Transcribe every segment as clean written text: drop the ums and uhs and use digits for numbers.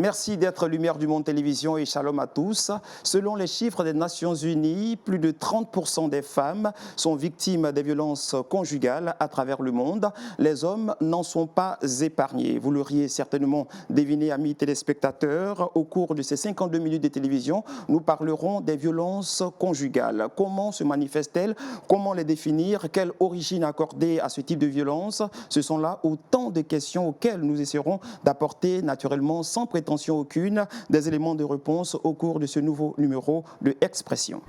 Merci d'être Lumière du Monde Télévision et shalom à tous. Selon les chiffres des Nations Unies, plus de 30% des femmes sont victimes des violences conjugales à travers le monde. Les hommes n'en sont pas épargnés. Vous l'auriez certainement deviné, amis téléspectateurs, au cours de ces 52 minutes de télévision, nous parlerons des violences conjugales. Comment se manifestent-elles? Comment les définir? Quelle origine accorder à ce type de violence? Ce sont là autant de questions auxquelles nous essaierons d'apporter naturellement sans prétention aucune des éléments de réponse au cours de ce nouveau numéro de Expression.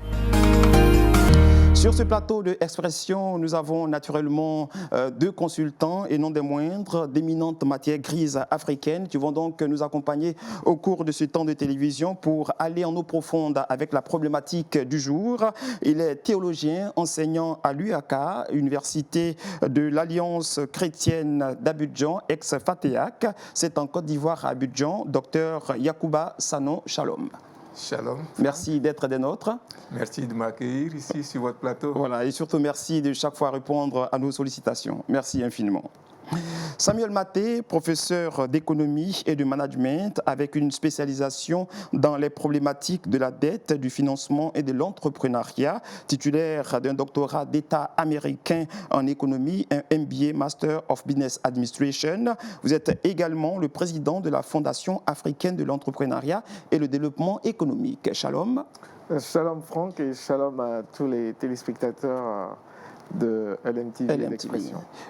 Sur ce plateau de Expression, nous avons naturellement deux consultants et non des moindres, d'éminentes matières grises africaines qui vont donc nous accompagner au cours de ce temps de télévision pour aller en eau profonde avec la problématique du jour. Il est théologien, enseignant à l'UAK, Université de l'Alliance chrétienne d'Abidjan, ex-FATEAC. C'est en Côte d'Ivoire à Abidjan, Dr Yacouba Sano, shalom. Shalom. Merci d'être des nôtres. Merci de m'accueillir ici sur votre plateau. Voilà, et surtout merci de chaque fois répondre à nos sollicitations. Merci infiniment. Samuel Maté, professeur d'économie et de management avec une spécialisation dans les problématiques de la dette, du financement et de l'entrepreneuriat, titulaire d'un doctorat d'État américain en économie, un MBA Master of Business Administration. Vous êtes également le président de la Fondation africaine de l'entrepreneuriat et le développement économique. Shalom. Shalom Franck et shalom à tous les téléspectateurs de LMTV.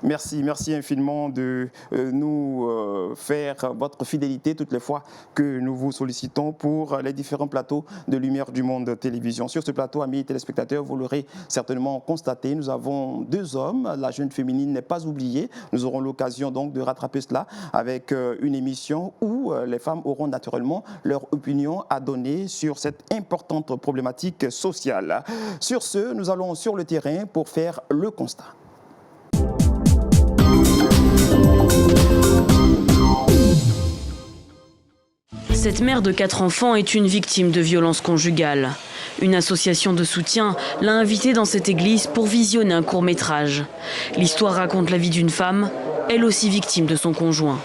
Merci infiniment de nous faire votre fidélité toutes les fois que nous vous sollicitons pour les différents plateaux de Lumière du Monde Télévision. Sur ce plateau, amis téléspectateurs, vous l'aurez certainement constaté, nous avons deux hommes. La jeune féminine n'est pas oubliée. Nous aurons l'occasion donc de rattraper cela avec une émission où les femmes auront naturellement leur opinion à donner sur cette importante problématique sociale. Sur ce, nous allons sur le terrain pour faire le constat. Cette mère de 4 enfants est une victime de violences conjugales. Une association de soutien l'a invitée dans cette église pour visionner un court-métrage. L'histoire raconte la vie d'une femme, elle aussi victime de son conjoint.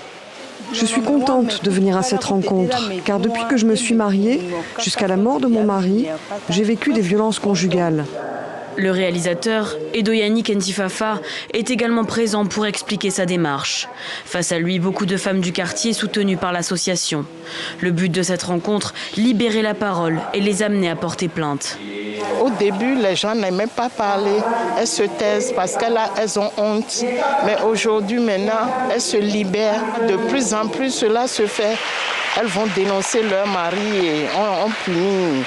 Je suis contente de venir à cette rencontre, car depuis que je me suis mariée, jusqu'à la mort de mon mari, j'ai vécu des violences conjugales. Le réalisateur, Edoyani Kentifafa, est également présent pour expliquer sa démarche. Face à lui, beaucoup de femmes du quartier soutenues par l'association. Le but de cette rencontre, libérer la parole et les amener à porter plainte. Au début, les gens n'aimaient pas parler. Elles se taisent parce qu'elles ont honte. Mais aujourd'hui, maintenant, elles se libèrent. De plus en plus, cela se fait. Elles vont dénoncer leur mari et on punit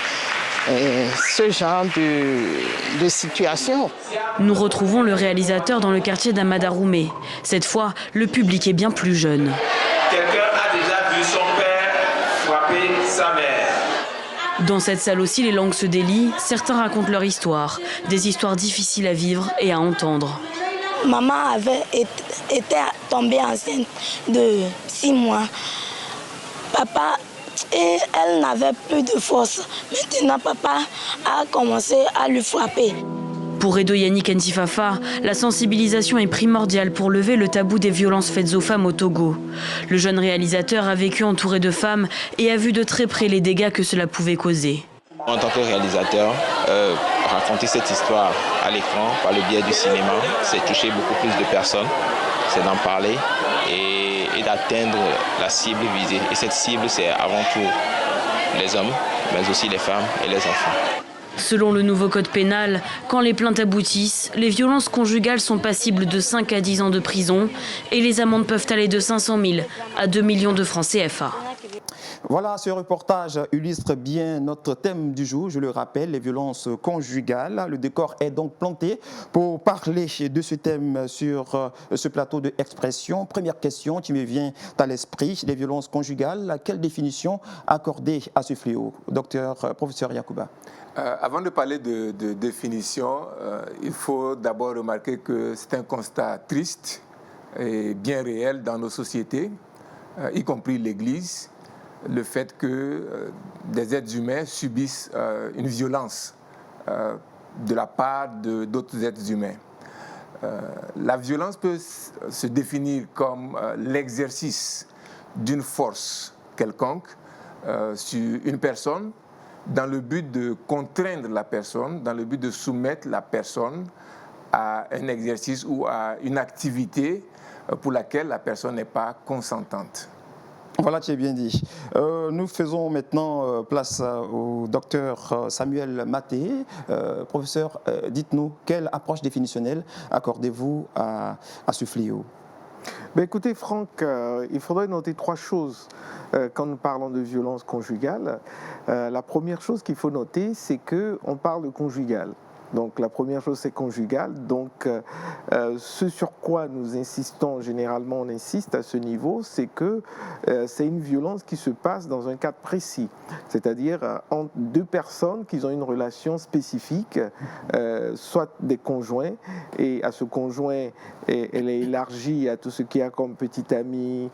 ce genre de situation. Nous retrouvons le réalisateur dans le quartier d'Amadaroumé. Cette fois, le public est bien plus jeune. Quelqu'un a déjà vu son père frapper sa mère. Dans cette salle aussi, les langues se délient. Certains racontent leur histoire, des histoires difficiles à vivre et à entendre. Maman était tombée enceinte de 6 mois. Papa, et elle n'avait plus de force. Maintenant, papa a commencé à lui frapper. Pour Edoyani Kentifafa, la sensibilisation est primordiale pour lever le tabou des violences faites aux femmes au Togo. Le jeune réalisateur a vécu entouré de femmes et a vu de très près les dégâts que cela pouvait causer. En tant que réalisateur, raconter cette histoire à l'écran par le biais du cinéma, c'est toucher beaucoup plus de personnes, c'est d'en parler et d'atteindre la cible visée. Et cette cible, c'est avant tout les hommes, mais aussi les femmes et les enfants. Selon le nouveau code pénal, quand les plaintes aboutissent, les violences conjugales sont passibles de 5 à 10 ans de prison et les amendes peuvent aller de 500 000 à 2 millions de francs CFA. Voilà, ce reportage illustre bien notre thème du jour, je le rappelle, les violences conjugales. Le décor est donc planté pour parler de ce thème sur ce plateau de Expression. Première question qui me vient à l'esprit, les violences conjugales, quelle définition accorder à ce fléau? Professeur Yacouba. Avant de parler de définition, il faut d'abord remarquer que c'est un constat triste et bien réel dans nos sociétés, y compris l'Église, le fait que des êtres humains subissent une violence de la part d'autres êtres humains. La violence peut se définir comme l'exercice d'une force quelconque sur une personne dans le but de contraindre la personne, dans le but de soumettre la personne à un exercice ou à une activité pour laquelle la personne n'est pas consentante. Voilà, tu as bien dit. Nous faisons maintenant place au docteur Samuel Maté. Professeur, dites-nous, quelle approche définitionnelle accordez-vous à ce fléau? Ben écoutez, Franck, il faudrait noter 3 choses quand nous parlons de violence conjugale. La première chose qu'il faut noter, c'est qu'on parle de conjugal. Donc la première chose, c'est conjugal. Donc ce sur quoi nous insistons, généralement on insiste à ce niveau, c'est que c'est une violence qui se passe dans un cadre précis. C'est-à-dire entre 2 personnes qui ont une relation spécifique, soit des conjoints, et à ce conjoint, elle est élargie à tout ce qu'il y a comme petit ami,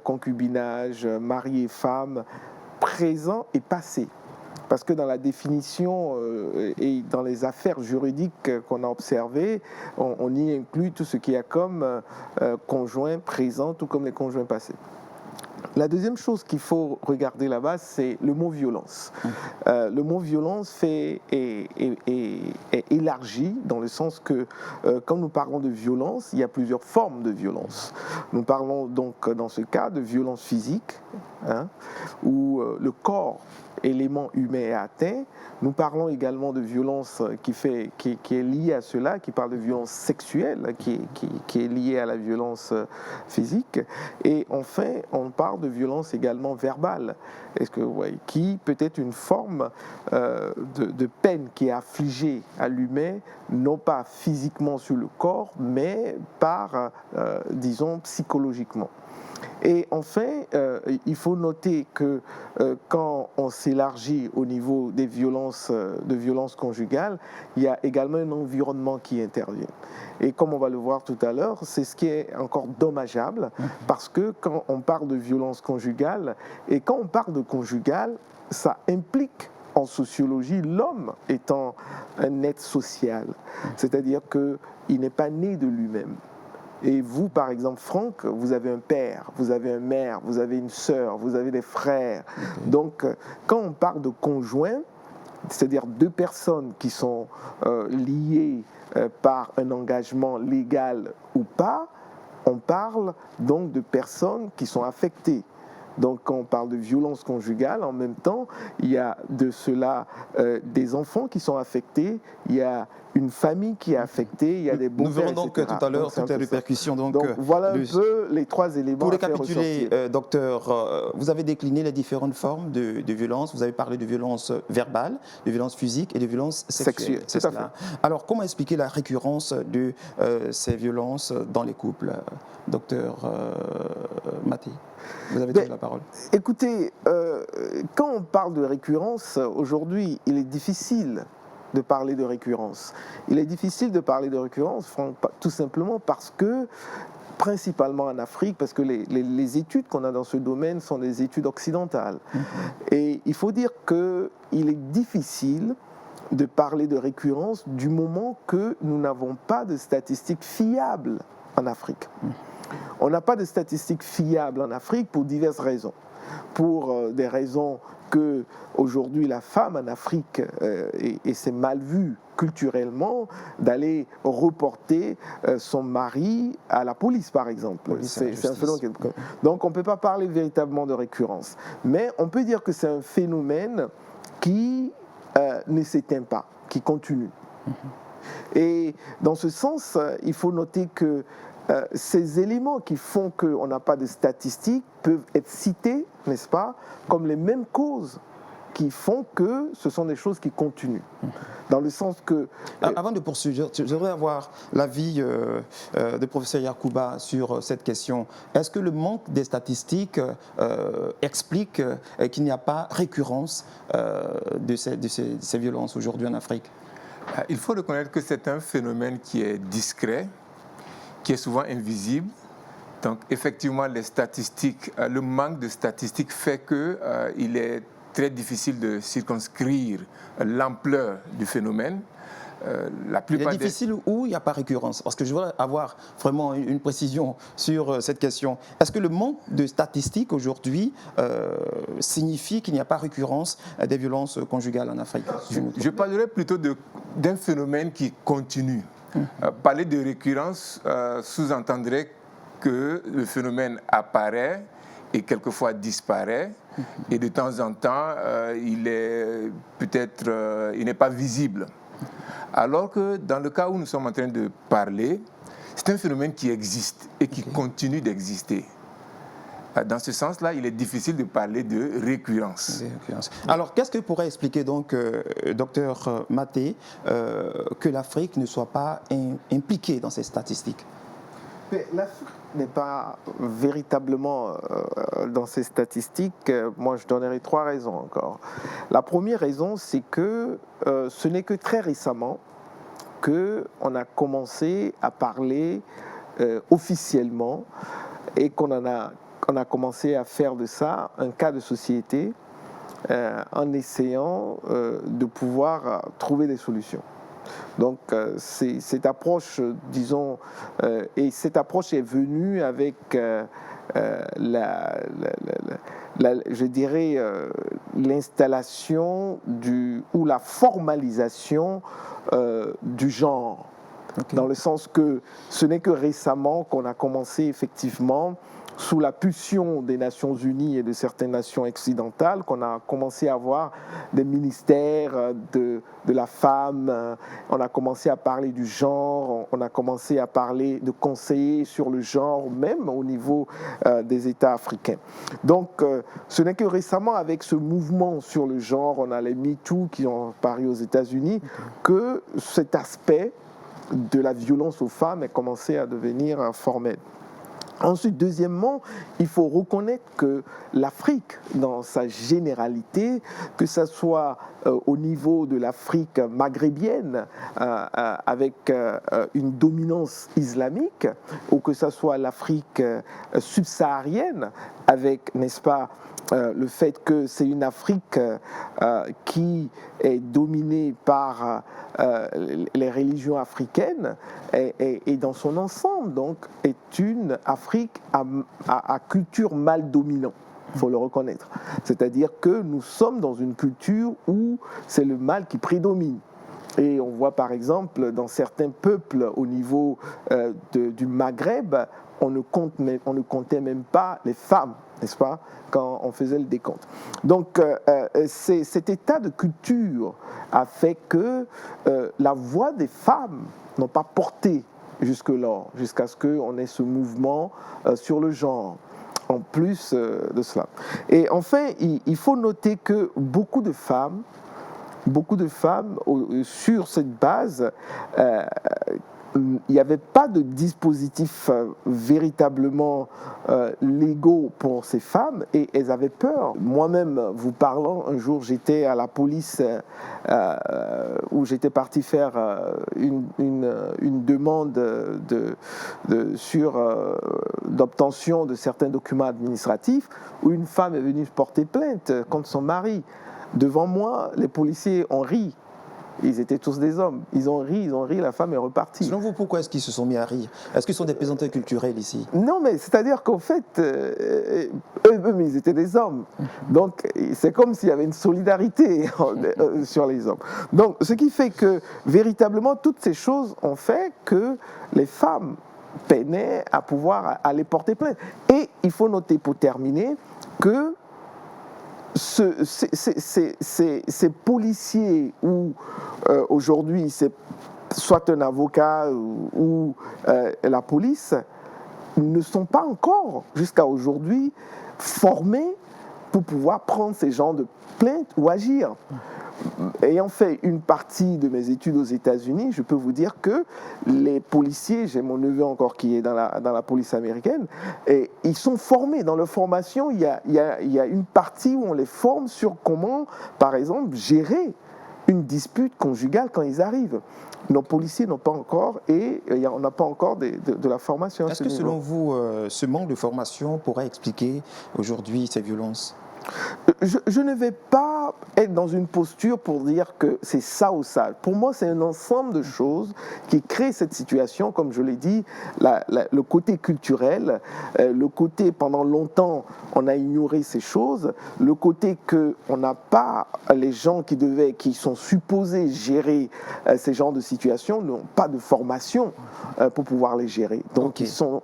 concubinage, mari et femme, présent et passé. Parce que dans la définition et dans les affaires juridiques qu'on a observées, on y inclut tout ce qu'il y a comme conjoint présent, tout comme les conjoints passés. La deuxième chose qu'il faut regarder là-bas, c'est le mot violence. Le mot violence est élargi dans le sens que quand nous parlons de violence, il y a plusieurs formes de violence. Nous parlons donc dans ce cas de violence physique, où le corps, élément humain, est atteint. Nous parlons également de violence qui est liée à cela, qui parle de violence sexuelle, qui est liée à la violence physique. Et enfin, on parle de violence également verbale, qui peut être une forme de peine qui est affligée à l'humain, non pas physiquement sur le corps, mais par, disons, psychologiquement. Et enfin, il faut noter que quand on s'élargit au niveau des violences, de violences conjugales, il y a également un environnement qui intervient. Et comme on va le voir tout à l'heure, c'est ce qui est encore dommageable, parce que quand on parle de violence conjugale, et quand on parle de conjugale, ça implique en sociologie l'homme étant un être social, c'est-à-dire qu'il n'est pas né de lui-même. Et vous, par exemple, Franck, vous avez un père, vous avez une mère, vous avez une sœur, vous avez des frères. Donc, quand on parle de conjoint, c'est-à-dire 2 personnes qui sont liées par un engagement légal ou pas, on parle donc de personnes qui sont affectées. Donc, quand on parle de violence conjugale, en même temps, il y a de cela des enfants qui sont affectés, il y a une famille qui est affectée, il y a des beaux-pères, Nous verrons donc tout à l'heure toutes les répercussions. Donc voilà un peu les 3 éléments. Pour récapituler, docteur, vous avez décliné les différentes formes de violence. Vous avez parlé de violence verbale, de violence physique et de violence sexuelle. C'est cela. Alors, comment expliquer la récurrence de ces violences dans les couples, docteur Maté? Vous avez la parole. Écoutez, quand on parle de récurrence, aujourd'hui, il est difficile de parler de récurrence. Il est difficile de parler de récurrence, Franck, tout simplement parce que, principalement en Afrique, parce que les études qu'on a dans ce domaine sont des études occidentales. Et il faut dire qu'il est difficile de parler de récurrence du moment que nous n'avons pas de statistiques fiables en Afrique. On n'a pas de statistiques fiables en Afrique pour diverses raisons. Pour des raisons que aujourd'hui la femme en Afrique, et c'est mal vu culturellement, d'aller reporter son mari à la police, par exemple. C'est un phénomène. Donc on ne peut pas parler véritablement de récurrence. Mais on peut dire que c'est un phénomène qui ne s'éteint pas, qui continue. Et dans ce sens, il faut noter que ces éléments qui font qu'on n'a pas de statistiques peuvent être cités, n'est-ce pas, comme les mêmes causes qui font que ce sont des choses qui continuent. Dans le sens que... Avant de poursuivre, je voudrais avoir l'avis du professeur Yacouba sur cette question. Est-ce que le manque des statistiques explique qu'il n'y a pas récurrence de ces violences aujourd'hui en Afrique? Il faut reconnaître que c'est un phénomène qui est discret, qui est souvent invisible. Donc effectivement, les statistiques, le manque de statistiques fait qu'il est très difficile de circonscrire l'ampleur du phénomène. Il est difficile où il n'y a pas récurrence. Parce que je voudrais avoir vraiment une précision sur cette question. Est-ce que le manque de statistiques aujourd'hui signifie qu'il n'y a pas récurrence des violences conjugales en Afrique? Je parlerais plutôt d'un phénomène qui continue. Parler de récurrence sous-entendrait que le phénomène apparaît et quelquefois disparaît, et de temps en temps, il n'est pas visible. Alors que dans le cas où nous sommes en train de parler, c'est un phénomène qui existe et qui continue d'exister. Dans ce sens-là, il est difficile de parler de récurrence. Alors, qu'est-ce que pourrait expliquer donc, docteur Maté, que l'Afrique ne soit pas impliquée dans ces statistiques? L'Afrique n'est pas véritablement dans ces statistiques. Moi, je donnerai 3 raisons encore. La première raison, c'est que ce n'est que très récemment qu'on a commencé à parler officiellement et qu'on a commencé à faire de ça un cas de société en essayant de pouvoir trouver des solutions. Donc cette approche, disons, et cette approche est venue avec je dirais l'installation ou la formalisation du genre. Okay. Dans le sens que ce n'est que récemment qu'on a commencé effectivement, sous la pulsion des Nations Unies et de certaines nations occidentales, qu'on a commencé à avoir des ministères de la femme, on a commencé à parler du genre, on a commencé à parler de conseillers sur le genre, même au niveau des États africains. Donc, ce n'est que récemment, avec ce mouvement sur le genre, on a les MeToo qui ont paru aux États-Unis, que cet aspect de la violence aux femmes est commencé à devenir formel. Ensuite, deuxièmement, il faut reconnaître que l'Afrique, dans sa généralité, que ce soit au niveau de l'Afrique maghrébienne, avec une dominance islamique, ou que ce soit l'Afrique subsaharienne, avec, n'est-ce pas, le fait que c'est une Afrique qui est dominée par les religions africaines et dans son ensemble, donc, est une Afrique à culture mal dominante. Il faut le reconnaître. C'est-à-dire que nous sommes dans une culture où c'est le mal qui prédomine. Et on voit par exemple dans certains peuples au niveau du Maghreb, on ne comptait même pas les femmes, n'est-ce pas, quand on faisait le décompte. Donc cet état de culture a fait que la voix des femmes n'a pas porté jusque-là, jusqu'à ce qu'on ait ce mouvement sur le genre, en plus de cela. Et enfin, il faut noter que beaucoup de femmes, sur cette base, il n'y avait pas de dispositifs véritablement légaux pour ces femmes et elles avaient peur. Moi-même, vous parlant, un jour j'étais à la police où j'étais parti faire une demande d'obtention de certains documents administratifs, où une femme est venue porter plainte contre son mari. Devant moi, les policiers ont ri. Ils étaient tous des hommes. Ils ont ri, la femme est repartie. Selon vous, pourquoi est-ce qu'ils se sont mis à rire? Est-ce qu'ils sont des plaisanteries culturelles ici? Non, mais c'est-à-dire qu'en fait, eux-mêmes, ils étaient des hommes. Donc, c'est comme s'il y avait une solidarité sur les hommes. Donc, ce qui fait que, véritablement, toutes ces choses ont fait que les femmes peinaient à pouvoir aller porter plainte. Et il faut noter, pour terminer, que ces policiers où aujourd'hui c'est soit un avocat ou la police ne sont pas encore jusqu'à aujourd'hui formés pour pouvoir prendre ces genres de plaintes ou agir. Ayant fait une partie de mes études aux États-Unis, je peux vous dire que les policiers, j'ai mon neveu encore qui est dans la police américaine, et ils sont formés. Dans leur formation, il y a une partie où on les forme sur comment, par exemple, gérer une dispute conjugale quand ils arrivent. Nos policiers n'ont pas encore, et on n'a pas encore de la formation. Est-ce que selon vous, ce manque de formation pourrait expliquer aujourd'hui ces violences? Je ne vais pas être dans une posture pour dire que c'est ça ou ça. Pour moi, c'est un ensemble de choses qui créent cette situation, comme je l'ai dit, le côté culturel, le côté pendant longtemps on a ignoré ces choses, le côté qu'on n'a pas les gens qui sont supposés gérer ces genres de situations n'ont pas de formation pour pouvoir les gérer. Donc ils sont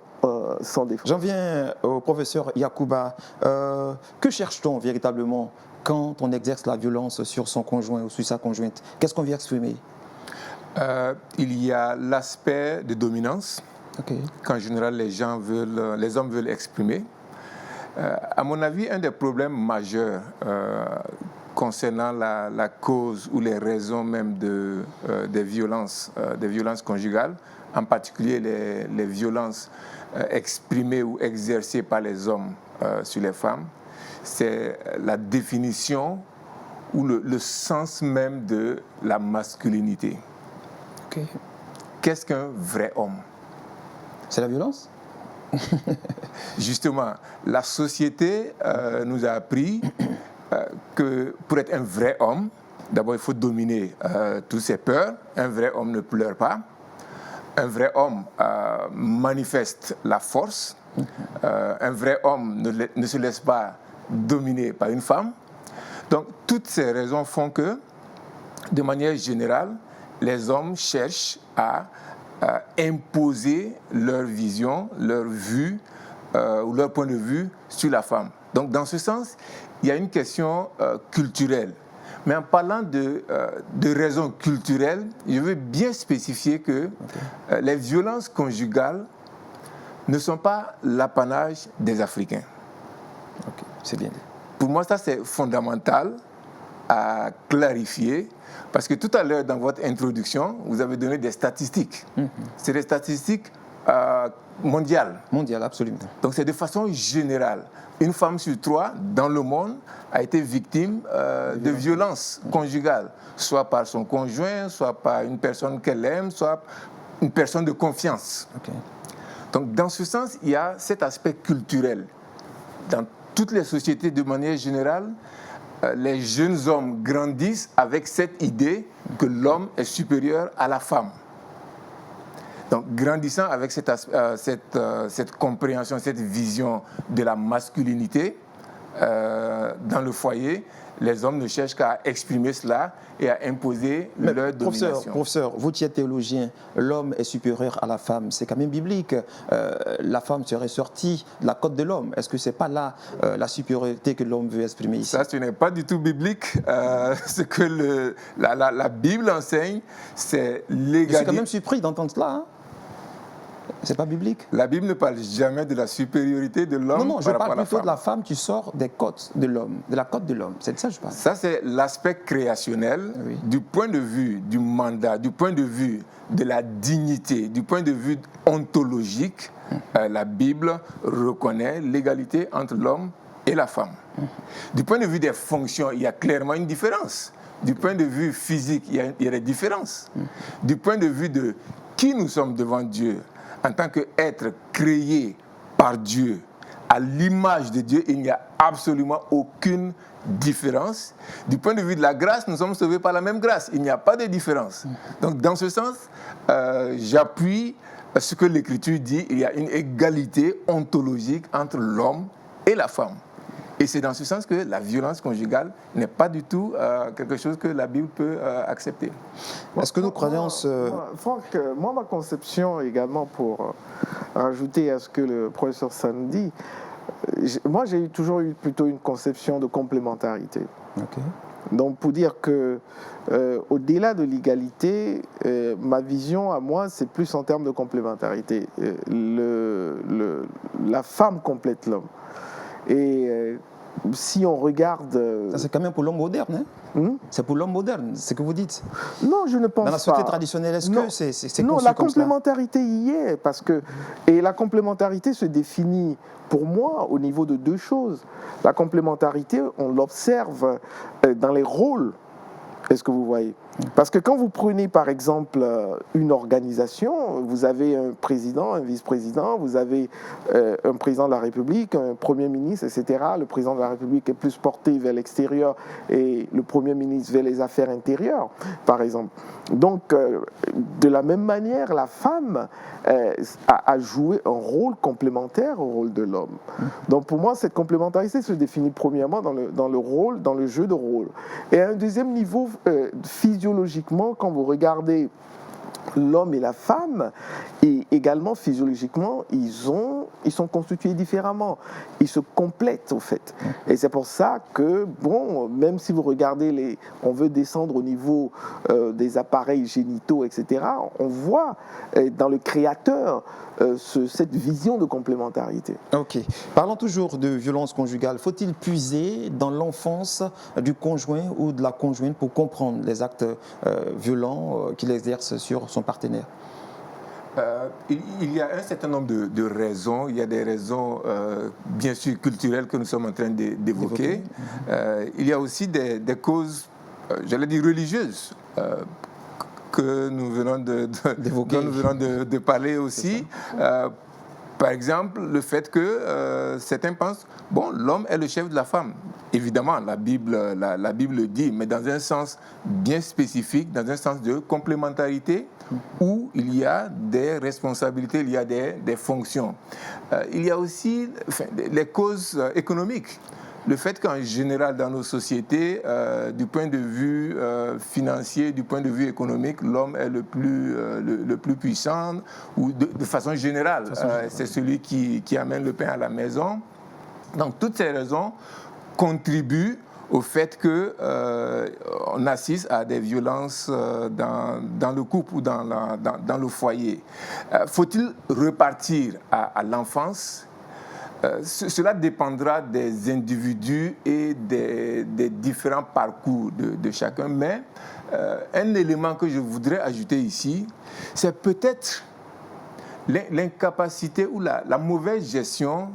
sans défense. J'en viens au professeur Yacouba. Que cherche-t-on véritablement quand on exerce la violence sur son conjoint ou sur sa conjointe? Qu'est-ce qu'on vient exprimer? Il y a l'aspect de dominance qu'en général les hommes veulent exprimer. À mon avis, un des problèmes majeurs concernant la cause ou les raisons même des violences conjugales, en particulier les violences exprimées ou exercées par les hommes sur les femmes, c'est la définition ou le sens même de la masculinité. Qu'est-ce qu'un vrai homme? C'est la violence? Justement, la société nous a appris que pour être un vrai homme, d'abord il faut dominer toutes ses peurs. Un vrai homme ne pleure pas. Un vrai homme manifeste la force. Un vrai homme ne se laisse pas dominer par une femme. Donc toutes ces raisons font que, de manière générale, les hommes cherchent à imposer leur vision, leur vue ou leur point de vue sur la femme. Donc dans ce sens, il y a une question culturelle. Mais en parlant de raisons culturelles, je veux bien spécifier que les violences conjugales ne sont pas l'apanage des Africains. C'est bien. Pour moi, ça c'est fondamental à clarifier, parce que tout à l'heure dans votre introduction, vous avez donné des statistiques. C'est des statistiques mondiales. Mondiales, absolument. Donc c'est de façon générale. Une femme sur 3 dans le monde a été victime de violences conjugales, soit par son conjoint, soit par une personne qu'elle aime, soit une personne de confiance. Donc dans ce sens, il y a cet aspect culturel. Dans toutes les sociétés de manière générale, les jeunes hommes grandissent avec cette idée que l'homme est supérieur à la femme. Donc, grandissant avec cette compréhension, cette vision de la masculinité dans le foyer, les hommes ne cherchent qu'à exprimer cela et à imposer leur domination. Professeur, vous qui êtes théologien, l'homme est supérieur à la femme. C'est quand même biblique. La femme serait sortie de la côte de l'homme. Est-ce que ce n'est pas là la supériorité que l'homme veut exprimer ici? Ça, ce n'est pas du tout biblique. Ce que la Bible enseigne, c'est l'égalité. Je suis quand même surpris d'entendre cela. Hein? C'est pas biblique. La Bible ne parle jamais de la supériorité de l'homme. Non, je parle plutôt de la femme qui sort des côtes de l'homme, de la côte de l'homme. C'est de ça que je parle. Ça, c'est l'aspect créationnel du point de vue du mandat, du point de vue de la dignité, du point de vue ontologique. La Bible reconnaît l'égalité entre l'homme et la femme. Du point de vue des fonctions, il y a clairement une différence. Du point de vue physique, il y a des différences. Du point de vue de qui nous sommes devant Dieu, en tant qu'être créé par Dieu, à l'image de Dieu, il n'y a absolument aucune différence. Du point de vue de la grâce, nous sommes sauvés par la même grâce. Il n'y a pas de différence. Donc, dans ce sens, j'appuie ce que l'Écriture dit. Il y a une égalité ontologique entre l'homme et la femme. Et c'est dans ce sens que la violence conjugale n'est pas du tout quelque chose que la Bible peut accepter. Est-ce que nous croyons... Franck, moi, ma conception également, pour rajouter à ce que le professeur San dit, moi, j'ai toujours eu plutôt une conception de complémentarité. Donc, pour dire que, au-delà de l'égalité, ma vision à moi, c'est plus en termes de complémentarité. La femme complète l'homme. Et si on regarde... Ça, c'est quand même pour l'homme moderne. Hein? C'est pour l'homme moderne, c'est ce que vous dites. Non, je ne pense pas. Dans la société traditionnelle, est-ce que c'est non, conçu la comme complémentarité y est. Parce que, et la complémentarité se définit, pour moi, au niveau de deux choses. La complémentarité, on l'observe dans les rôles Est-ce que vous voyez? Parce que quand vous prenez par exemple une organisation, vous avez un président, un vice-président, vous avez un président de la République, un premier ministre, etc. Le président de la République est plus porté vers l'extérieur et le premier ministre vers les affaires intérieures, par exemple. Donc, de la même manière, la femme a joué un rôle complémentaire au rôle de l'homme. Donc, pour moi, cette complémentarité se définit premièrement dans le rôle, dans le jeu de rôle. Et à un deuxième niveau, physiologiquement, quand vous regardez l'homme et la femme, et également physiologiquement, ils sont constitués différemment. Ils se complètent, au fait. Et c'est pour ça que, bon, même si vous regardez, on veut descendre au niveau des appareils génitaux, etc., on voit dans le créateur cette vision de complémentarité. Ok. Parlons toujours de violence conjugale. Faut-il puiser dans l'enfance du conjoint ou de la conjointe pour comprendre les actes violents qu'il exerce sur son partenaire? Il y a un certain nombre de raisons. Il y a des raisons, bien sûr, culturelles que nous sommes en train d'évoquer. Il y a aussi des causes, j'allais dire, religieuses. Que nous venons de parler aussi. Par exemple, le fait que certains pensent, bon, l'homme est le chef de la femme. Évidemment, la Bible le dit, mais dans un sens bien spécifique, dans un sens de complémentarité, où il y a des responsabilités, il y a des fonctions. Il y a aussi les causes économiques. Le fait qu'en général, dans nos sociétés, du point de vue financier, du point de vue économique, l'homme est le plus puissant, ou de façon générale, c'est celui qui amène le pain à la maison. Donc, toutes ces raisons contribuent au fait qu'on assiste à des violences dans le couple ou dans le foyer. Faut-il repartir à l'enfance ? Cela dépendra des individus et des différents parcours de chacun, mais un élément que je voudrais ajouter ici, c'est peut-être l'incapacité ou la mauvaise gestion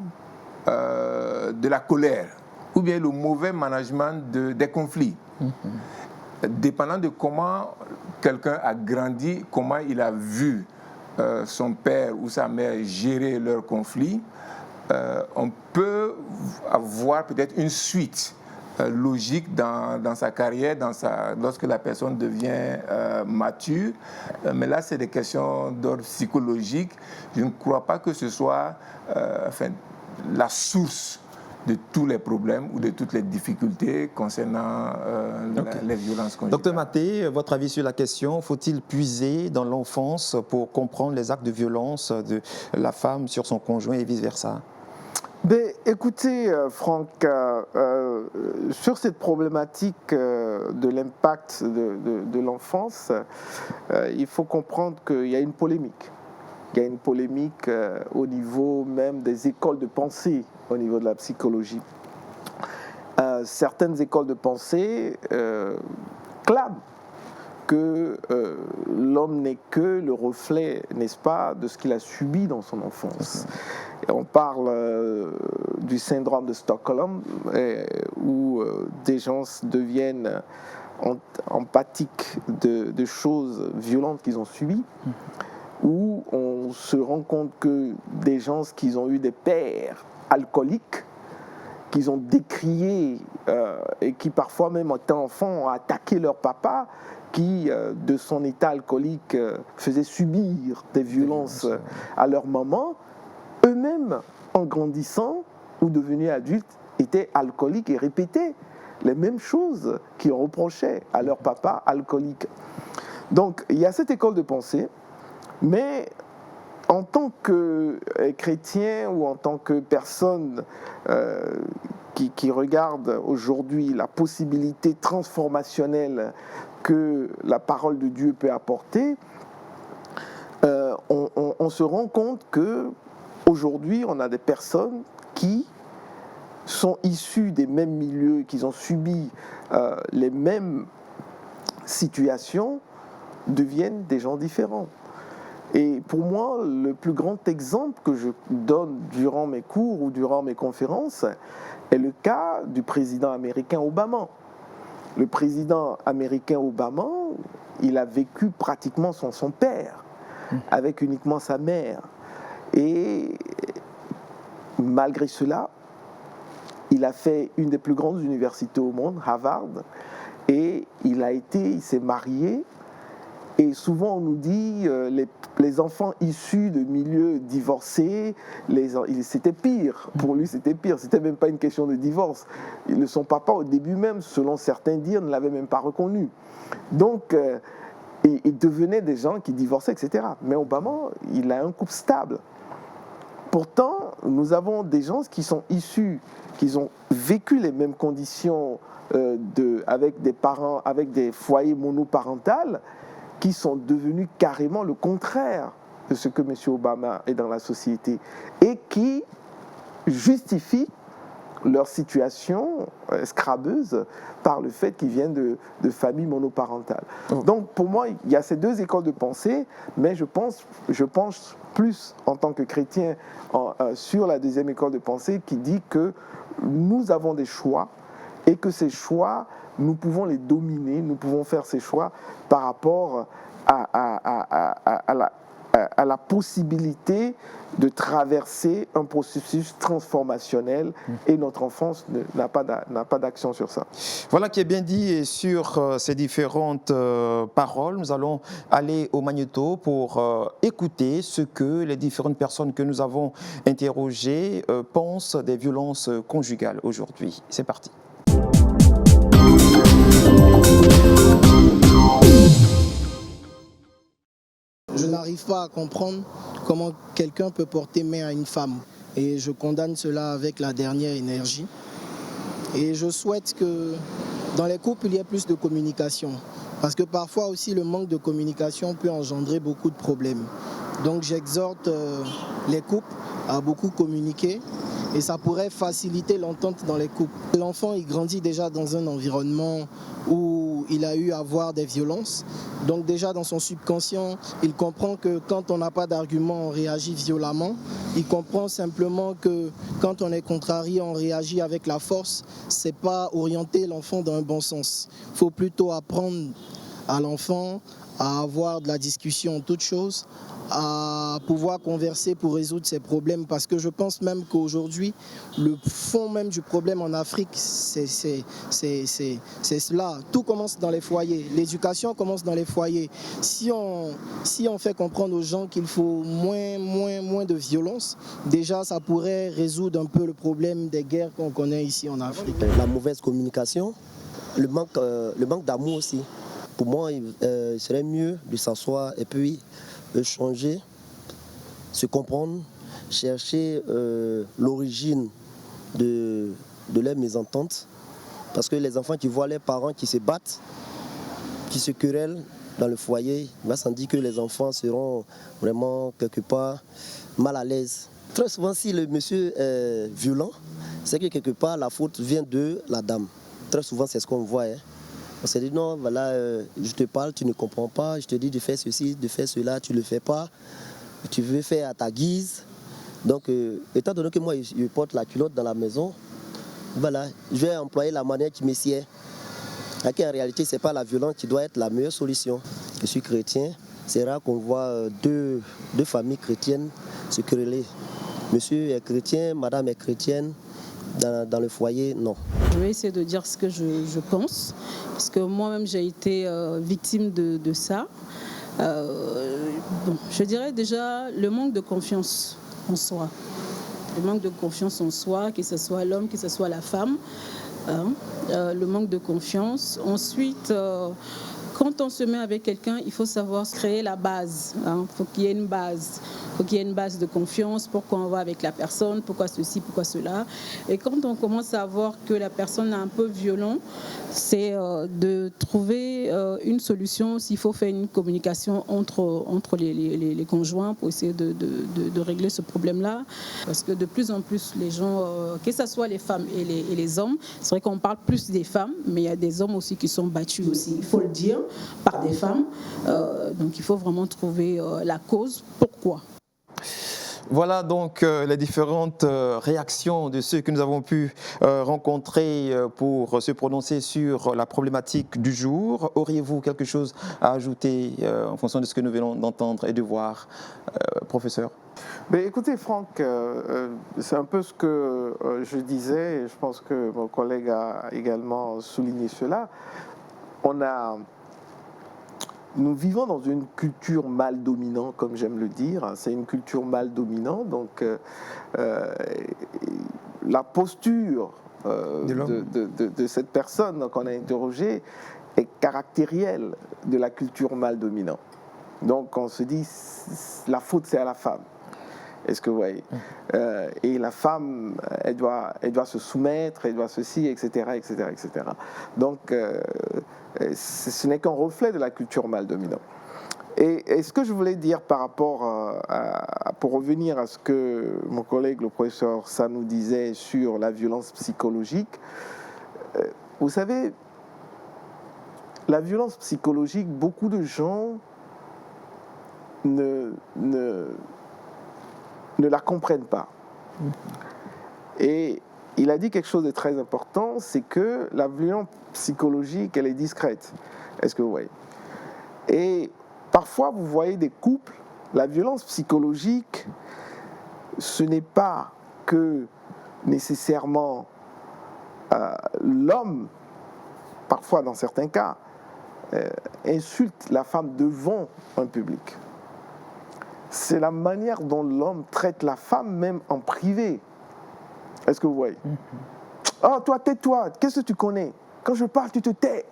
de la colère, ou bien le mauvais management des conflits. Dépendant de comment quelqu'un a grandi, comment il a vu son père ou sa mère gérer leurs conflits, on peut avoir peut-être une suite logique dans sa carrière, lorsque la personne devient mature. Mais là, c'est des questions d'ordre psychologique. Je ne crois pas que ce soit la source de tous les problèmes ou de toutes les difficultés concernant les violences conjugales. Docteur Maté, votre avis sur la question, faut-il puiser dans l'enfance pour comprendre les actes de violence de la femme sur son conjoint et vice-versa? Écoutez, Franck, sur cette problématique de l'impact de l'enfance, il faut comprendre qu'il y a une polémique. Il y a une polémique au niveau même des écoles de pensée, au niveau de la psychologie. Certaines écoles de pensée clament que l'homme n'est que le reflet, n'est-ce pas, de ce qu'il a subi dans son enfance. Et on parle du syndrome de Stockholm, où des gens deviennent empathiques de choses violentes qu'ils ont subies, où on se rend compte que des gens qui ont eu des pères alcooliques, qu'ils ont décriés et qui parfois même étant enfants ont attaqué leur papa, qui de son état alcoolique faisait subir des violences à leur maman, eux-mêmes en grandissant ou devenus adultes étaient alcooliques et répétaient les mêmes choses qu'ils reprochaient à leur papa alcoolique. Donc il y a cette école de pensée, mais en tant que chrétien ou en tant que personne qui regarde aujourd'hui la possibilité transformationnelle que la parole de Dieu peut apporter, on se rend compte qu'aujourd'hui, on a des personnes qui sont issues des mêmes milieux, qui ont subi les mêmes situations, deviennent des gens différents. Et pour moi, le plus grand exemple que je donne durant mes cours ou durant mes conférences est le cas du président américain Obama. le président américain Obama, il a vécu pratiquement sans son père, avec uniquement sa mère. Et malgré cela, il a fait une des plus grandes universités au monde, Harvard, et il s'est marié. Et souvent on nous dit les enfants issus de milieux divorcés, c'était pire. Pour lui c'était pire, c'était même pas une question de divorce. Son papa au début même, selon certains dires, ne l'avait même pas reconnu. Donc ils devenaient des gens qui divorçaient, etc. Mais Obama, il a un couple stable. Pourtant, nous avons des gens qui sont issus, qui ont vécu les mêmes conditions avec des parents, avec des foyers monoparentaux, qui sont devenus carrément le contraire de ce que M. Obama est dans la société et qui justifient leur situation scrabeuse par le fait qu'ils viennent de familles monoparentales. Donc pour moi, il y a ces deux écoles de pensée, mais je pense plus en tant que chrétien sur la deuxième école de pensée qui dit que nous avons des choix et que ces choix, nous pouvons les dominer, nous pouvons faire ces choix par rapport à la possibilité de traverser un processus transformationnel et notre enfance n'a pas d'action sur ça. Voilà qui est bien dit et sur ces différentes paroles. Nous allons aller au magnéto pour écouter ce que les différentes personnes que nous avons interrogées pensent des violences conjugales aujourd'hui. C'est parti. Je n'arrive pas à comprendre comment quelqu'un peut porter main à une femme. Et je condamne cela avec la dernière énergie. Et je souhaite que dans les couples, il y ait plus de communication. Parce que parfois aussi, le manque de communication peut engendrer beaucoup de problèmes. Donc j'exhorte les couples à beaucoup communiquer. Et ça pourrait faciliter l'entente dans les couples. L'enfant, il grandit déjà dans un environnement où il a eu à voir des violences. Donc déjà dans son subconscient, il comprend que quand on n'a pas d'argument, on réagit violemment. Il comprend simplement que quand on est contrarié, on réagit avec la force. Ce n'est pas orienter l'enfant dans un bon sens. Il faut plutôt apprendre à l'enfant à avoir de la discussion en toutes choses, à pouvoir converser pour résoudre ces problèmes, parce que je pense même qu'aujourd'hui, le fond même du problème en Afrique, c'est cela. Tout commence dans les foyers, l'éducation commence dans les foyers. Si on fait comprendre aux gens qu'il faut moins de violence, déjà ça pourrait résoudre un peu le problème des guerres qu'on connaît ici en Afrique. La mauvaise communication, le manque d'amour aussi. Pour moi, il serait mieux de s'asseoir et puis changer, se comprendre, chercher l'origine de leur mésentente. Parce que les enfants qui voient leurs parents qui se battent, qui se querellent dans le foyer, il va sans dire que les enfants seront vraiment quelque part mal à l'aise. Très souvent, si le monsieur est violent, c'est que quelque part la faute vient de la dame. Très souvent, c'est ce qu'on voit. On s'est dit non, voilà, je te parle, tu ne comprends pas, je te dis de faire ceci, de faire cela, tu ne le fais pas, tu veux faire à ta guise. Donc, étant donné que moi, je porte la culotte dans la maison, voilà, je vais employer la manière qui me sied. En réalité, ce n'est pas la violence qui doit être la meilleure solution. Je suis chrétien, c'est rare qu'on voit deux familles chrétiennes se quereller. Monsieur est chrétien, madame est chrétienne. Dans le foyer, non. Je vais essayer de dire ce que je pense, parce que moi-même j'ai été victime de ça. Je dirais déjà le manque de confiance en soi. Le manque de confiance en soi, que ce soit l'homme, que ce soit la femme. Le manque de confiance. Ensuite, quand on se met avec quelqu'un, il faut savoir créer la base. Il faut qu'il y ait une base. Il faut qu'il y ait une base de confiance, pourquoi on va avec la personne, pourquoi ceci, pourquoi cela. Et quand on commence à voir que la personne est un peu violente, c'est de trouver une solution, s'il faut faire une communication entre les conjoints pour essayer de régler ce problème-là. Parce que de plus en plus, les gens, que ce soit les femmes et les hommes, c'est vrai qu'on parle plus des femmes, mais il y a des hommes aussi qui sont battus aussi, il faut le dire, par des femmes. Donc il faut vraiment trouver la cause, pourquoi. Voilà donc les différentes réactions de ceux que nous avons pu rencontrer pour se prononcer sur la problématique du jour. Auriez-vous quelque chose à ajouter en fonction de ce que nous venons d'entendre et de voir, professeur? Mais écoutez, Franck, c'est un peu ce que je disais, et je pense que mon collègue a également souligné cela. Nous vivons dans une culture mal dominante, comme j'aime le dire. C'est une culture mal dominante, donc la posture de cette personne qu'on a interrogée est caractérielle de la culture mal dominante. Donc on se dit, la faute c'est à la femme. Est-ce que vous voyez? Et la femme, elle doit se soumettre, elle doit ceci, etc., etc., etc. Donc, ce n'est qu'un reflet de la culture mal dominante. Et ce que je voulais dire par rapport pour revenir à ce que mon collègue, le professeur Sanou, disait sur la violence psychologique, vous savez, la violence psychologique, beaucoup de gens ne la comprennent pas. Et il a dit quelque chose de très important, c'est que la violence psychologique, elle est discrète. Est-ce que vous voyez? Et parfois, vous voyez des couples, la violence psychologique, ce n'est pas que nécessairement l'homme, parfois dans certains cas, insulte la femme devant un public. C'est la manière dont l'homme traite la femme, même en privé. Est-ce que vous voyez? Oh, toi, tais-toi, qu'est-ce que tu connais? Quand je parle, tu te tais.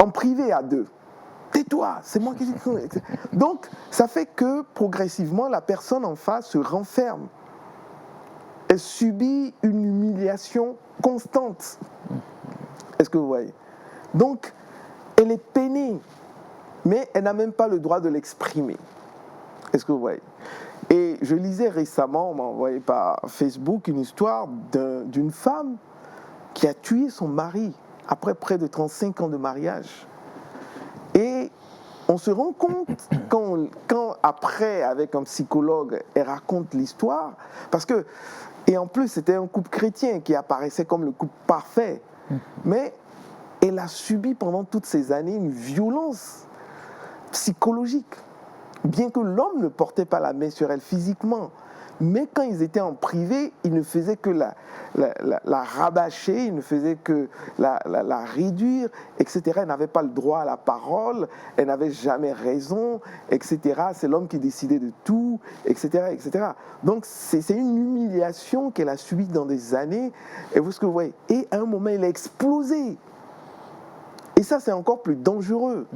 En privé, à deux. Tais-toi, c'est moi qui te connais. Donc, ça fait que, progressivement, la personne en face se renferme. Elle subit une humiliation constante. Est-ce que vous voyez? Donc, elle est peinée, mais elle n'a même pas le droit de l'exprimer. Est-ce que vous voyez? Et je lisais récemment, on m'a envoyé par Facebook une histoire d'une femme qui a tué son mari après près de 35 ans de mariage. Et on se rend compte quand après, avec un psychologue, elle raconte l'histoire, parce que, et en plus c'était un couple chrétien qui apparaissait comme le couple parfait, mais elle a subi pendant toutes ces années une violence psychologique. Bien que l'homme ne portait pas la main sur elle physiquement, mais quand ils étaient en privé, il ne faisait que la rabâcher, il ne faisait que la réduire, etc. Elle n'avait pas le droit à la parole, elle n'avait jamais raison, etc. C'est l'homme qui décidait de tout, etc., etc. Donc c'est une humiliation qu'elle a subie dans des années, et vous ce que vous voyez. Et à un moment, elle a explosé. Et ça, c'est encore plus dangereux.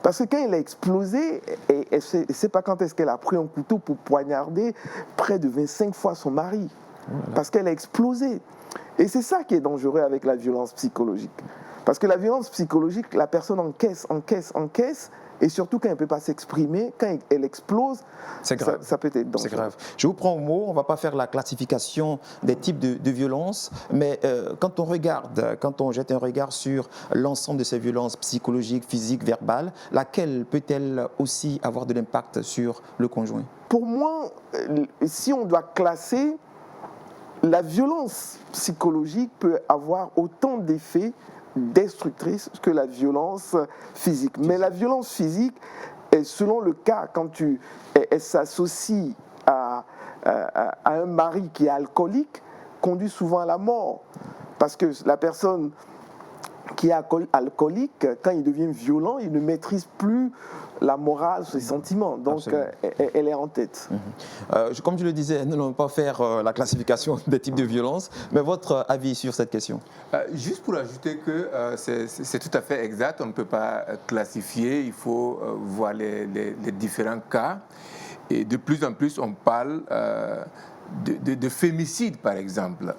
Parce que quand elle a explosé, elle ne sait pas quand est-ce qu'elle a pris un couteau pour poignarder près de 25 fois son mari. Parce qu'elle a explosé. Et c'est ça qui est dangereux avec la violence psychologique. Parce que la violence psychologique, la personne encaisse, et surtout quand elle ne peut pas s'exprimer, quand elle explose, ça peut être dangereux. C'est grave. Je vous prends au mot, on ne va pas faire la classification des types de violences, mais quand on jette un regard sur l'ensemble de ces violences psychologiques, physiques, verbales, laquelle peut-elle aussi avoir de l'impact sur le conjoint? Pour moi, si on doit classer, la violence psychologique peut avoir autant d'effets destructrice que la violence physique. Mais la violence physique, selon le cas, quand elle s'associe à un mari qui est alcoolique, conduit souvent à la mort. Parce que la personne qui est alcoolique, quand il devient violent, il ne maîtrise plus la morale, ses sentiments. Donc, elle est en tête. Comme je le disais, nous n'allons pas faire la classification des types de violences, mais votre avis sur cette question? Juste pour ajouter que c'est tout à fait exact, on ne peut pas classifier, il faut voir les différents cas. Et de plus en plus, on parle de fémicide, par exemple,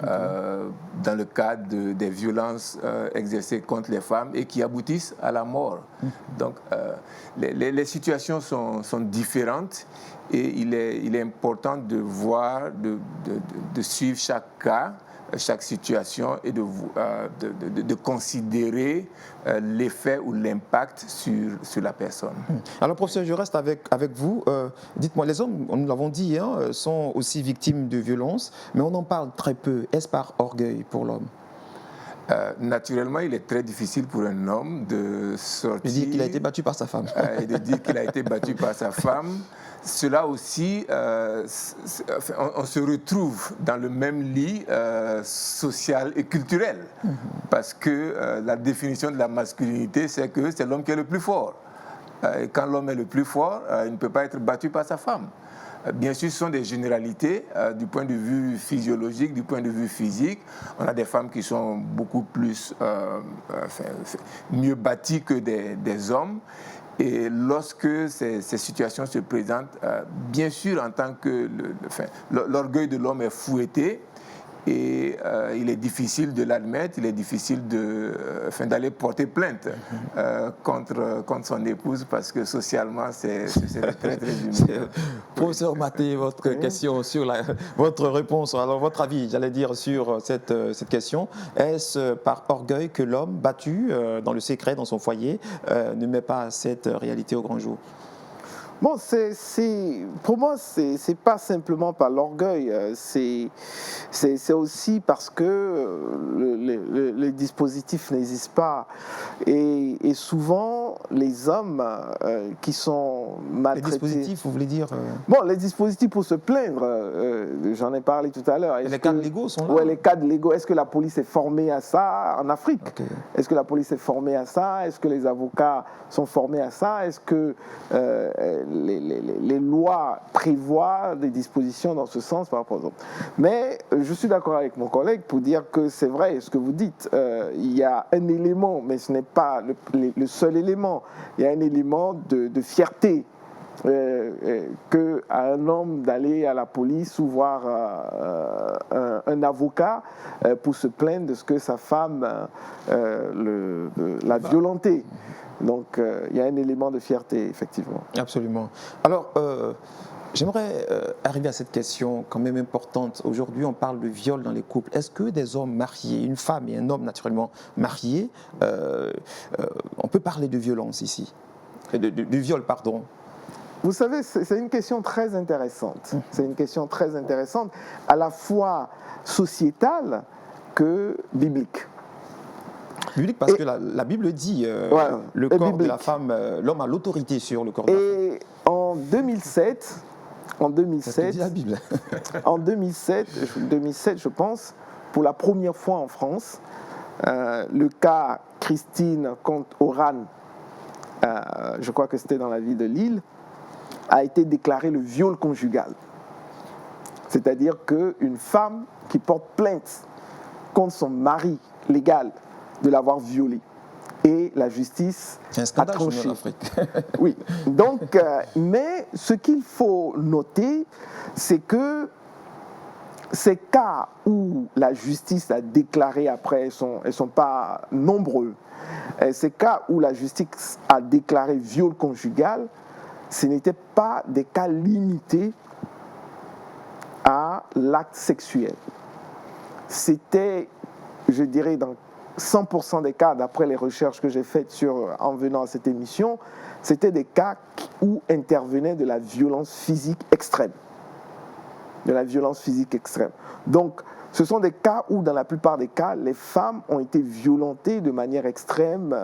dans le cadre des violences exercées contre les femmes et qui aboutissent à la mort. Donc, les situations sont différentes et il est important de voir, de suivre chaque cas chaque situation et de considérer l'effet ou l'impact sur la personne. Alors professeur, je reste avec vous. Dites-moi, les hommes, nous l'avons dit, sont aussi victimes de violences, mais on en parle très peu. Est-ce par orgueil pour l'homme? Naturellement, il est très difficile pour un homme de sortir... De dire qu'il a été battu par sa femme. Et de dire qu'il a été battu par sa femme. Cela aussi, on se retrouve dans le même lit social et culturel. Parce que la définition de la masculinité, c'est que c'est l'homme qui est le plus fort. Et quand l'homme est le plus fort, il ne peut pas être battu par sa femme. Bien sûr, ce sont des généralités du point de vue physiologique, du point de vue physique. On a des femmes qui sont beaucoup plus mieux bâties que des hommes. Et lorsque ces situations se présentent, bien sûr, en tant que l'orgueil de l'homme est fouetté, et il est difficile de l'admettre, il est difficile d'aller porter plainte contre son épouse parce que socialement, c'est très, très humiliant. Professeur Maté, votre question sur votre réponse, alors votre avis, j'allais dire, sur cette question. Est-ce par orgueil que l'homme battu dans le secret, dans son foyer, ne met pas cette réalité au grand jour? Bon, pour moi, c'est pas simplement par l'orgueil, c'est aussi parce que les dispositifs n'existent pas. Et souvent, les hommes qui sont maltraités... Les dispositifs, vous voulez dire Bon, les dispositifs pour se plaindre, j'en ai parlé tout à l'heure. Les cadres légaux sont là? Oui, les cadres légaux. Est-ce que la police est formée à ça en Afrique? Okay. Est-ce que la police est formée à ça? Est-ce que les avocats sont formés à ça? Est-ce que... les lois prévoient des dispositions dans ce sens par rapport aux hommes. Mais je suis d'accord avec mon collègue pour dire que c'est vrai ce que vous dites. Il y a un élément, mais ce n'est pas le seul élément. Il y a un élément de fierté qu'à un homme d'aller à la police ou voir un avocat pour se plaindre de ce que sa femme l'a violenté. Donc, il y a un élément de fierté, effectivement. Absolument. Alors, j'aimerais arriver à cette question quand même importante. Aujourd'hui, on parle de viol dans les couples. Est-ce que des hommes mariés, une femme et un homme naturellement mariés, on peut parler de violence ici? De viol, pardon. Vous savez, c'est une question très intéressante. C'est une question très intéressante, à la fois sociétale que biblique. Biblique parce que la Bible dit le corps biblique de la femme, l'homme a l'autorité sur le corps de la femme. Et en 2007, la Bible. En 2007, je pense, pour la première fois en France, le cas Christine contre Oran, je crois que c'était dans la ville de Lille, a été déclaré le viol conjugal. C'est-à-dire qu'une femme qui porte plainte contre son mari légal de l'avoir violée. Et la justice a tranché. Oui. Donc, mais ce qu'il faut noter, c'est que ces cas où la justice a déclaré après, ils ne sont pas nombreux, ces cas où la justice a déclaré viol conjugal, ce n'étaient pas des cas limités à l'acte sexuel. C'était, je dirais, dans 100% des cas, d'après les recherches que j'ai faites en venant à cette émission, c'était des cas où intervenait de la violence physique extrême. De la violence physique extrême. Donc, ce sont des cas où, dans la plupart des cas, les femmes ont été violentées de manière extrême,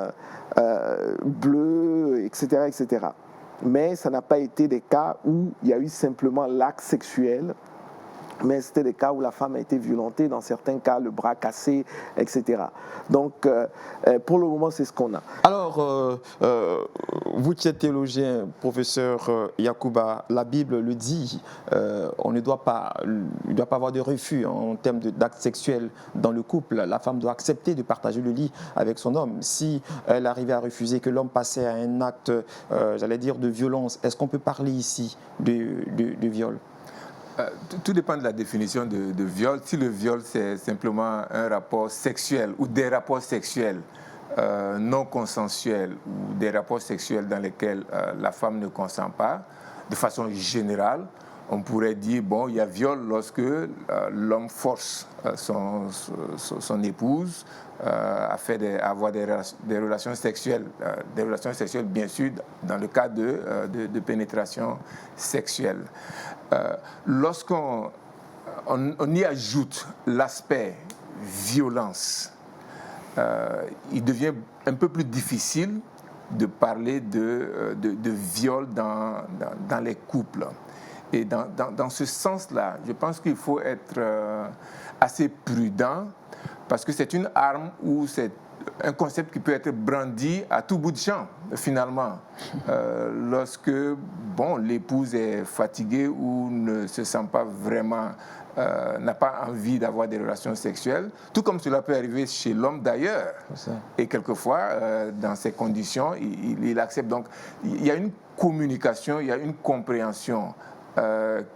bleue, etc., etc. Mais ça n'a pas été des cas où il y a eu simplement l'acte sexuel, mais c'était des cas où la femme a été violentée, dans certains cas, le bras cassé, etc. Donc, pour le moment, c'est ce qu'on a. Alors, vous qui êtes théologien, professeur Yacouba, la Bible le dit, on ne doit pas, il ne doit pas avoir de refus en termes d'actes sexuels dans le couple. La femme doit accepter de partager le lit avec son homme. Si elle arrivait à refuser que l'homme passait à un acte, j'allais dire, de violence, est-ce qu'on peut parler ici de viol ? Tout dépend de la définition de viol. Si le viol, c'est simplement un rapport sexuel ou des rapports sexuels non consensuels ou des rapports sexuels dans lesquels la femme ne consent pas, de façon générale, On pourrait dire, bon, il y a viol lorsque l'homme force son épouse à avoir des relations sexuelles. Des relations sexuelles, bien sûr, dans le cas de pénétration sexuelle. Lorsqu'on y ajoute l'aspect violence, il devient un peu plus difficile de parler de viol dans les couples. Et dans ce sens-là, je pense qu'il faut être assez prudent parce que c'est une arme ou c'est un concept qui peut être brandi à tout bout de champ, finalement. Lorsque l'épouse est fatiguée ou ne se sent pas vraiment, n'a pas envie d'avoir des relations sexuelles, tout comme cela peut arriver chez l'homme d'ailleurs. Et quelquefois, dans ces conditions, il accepte. Donc, il y a une communication, il y a une compréhension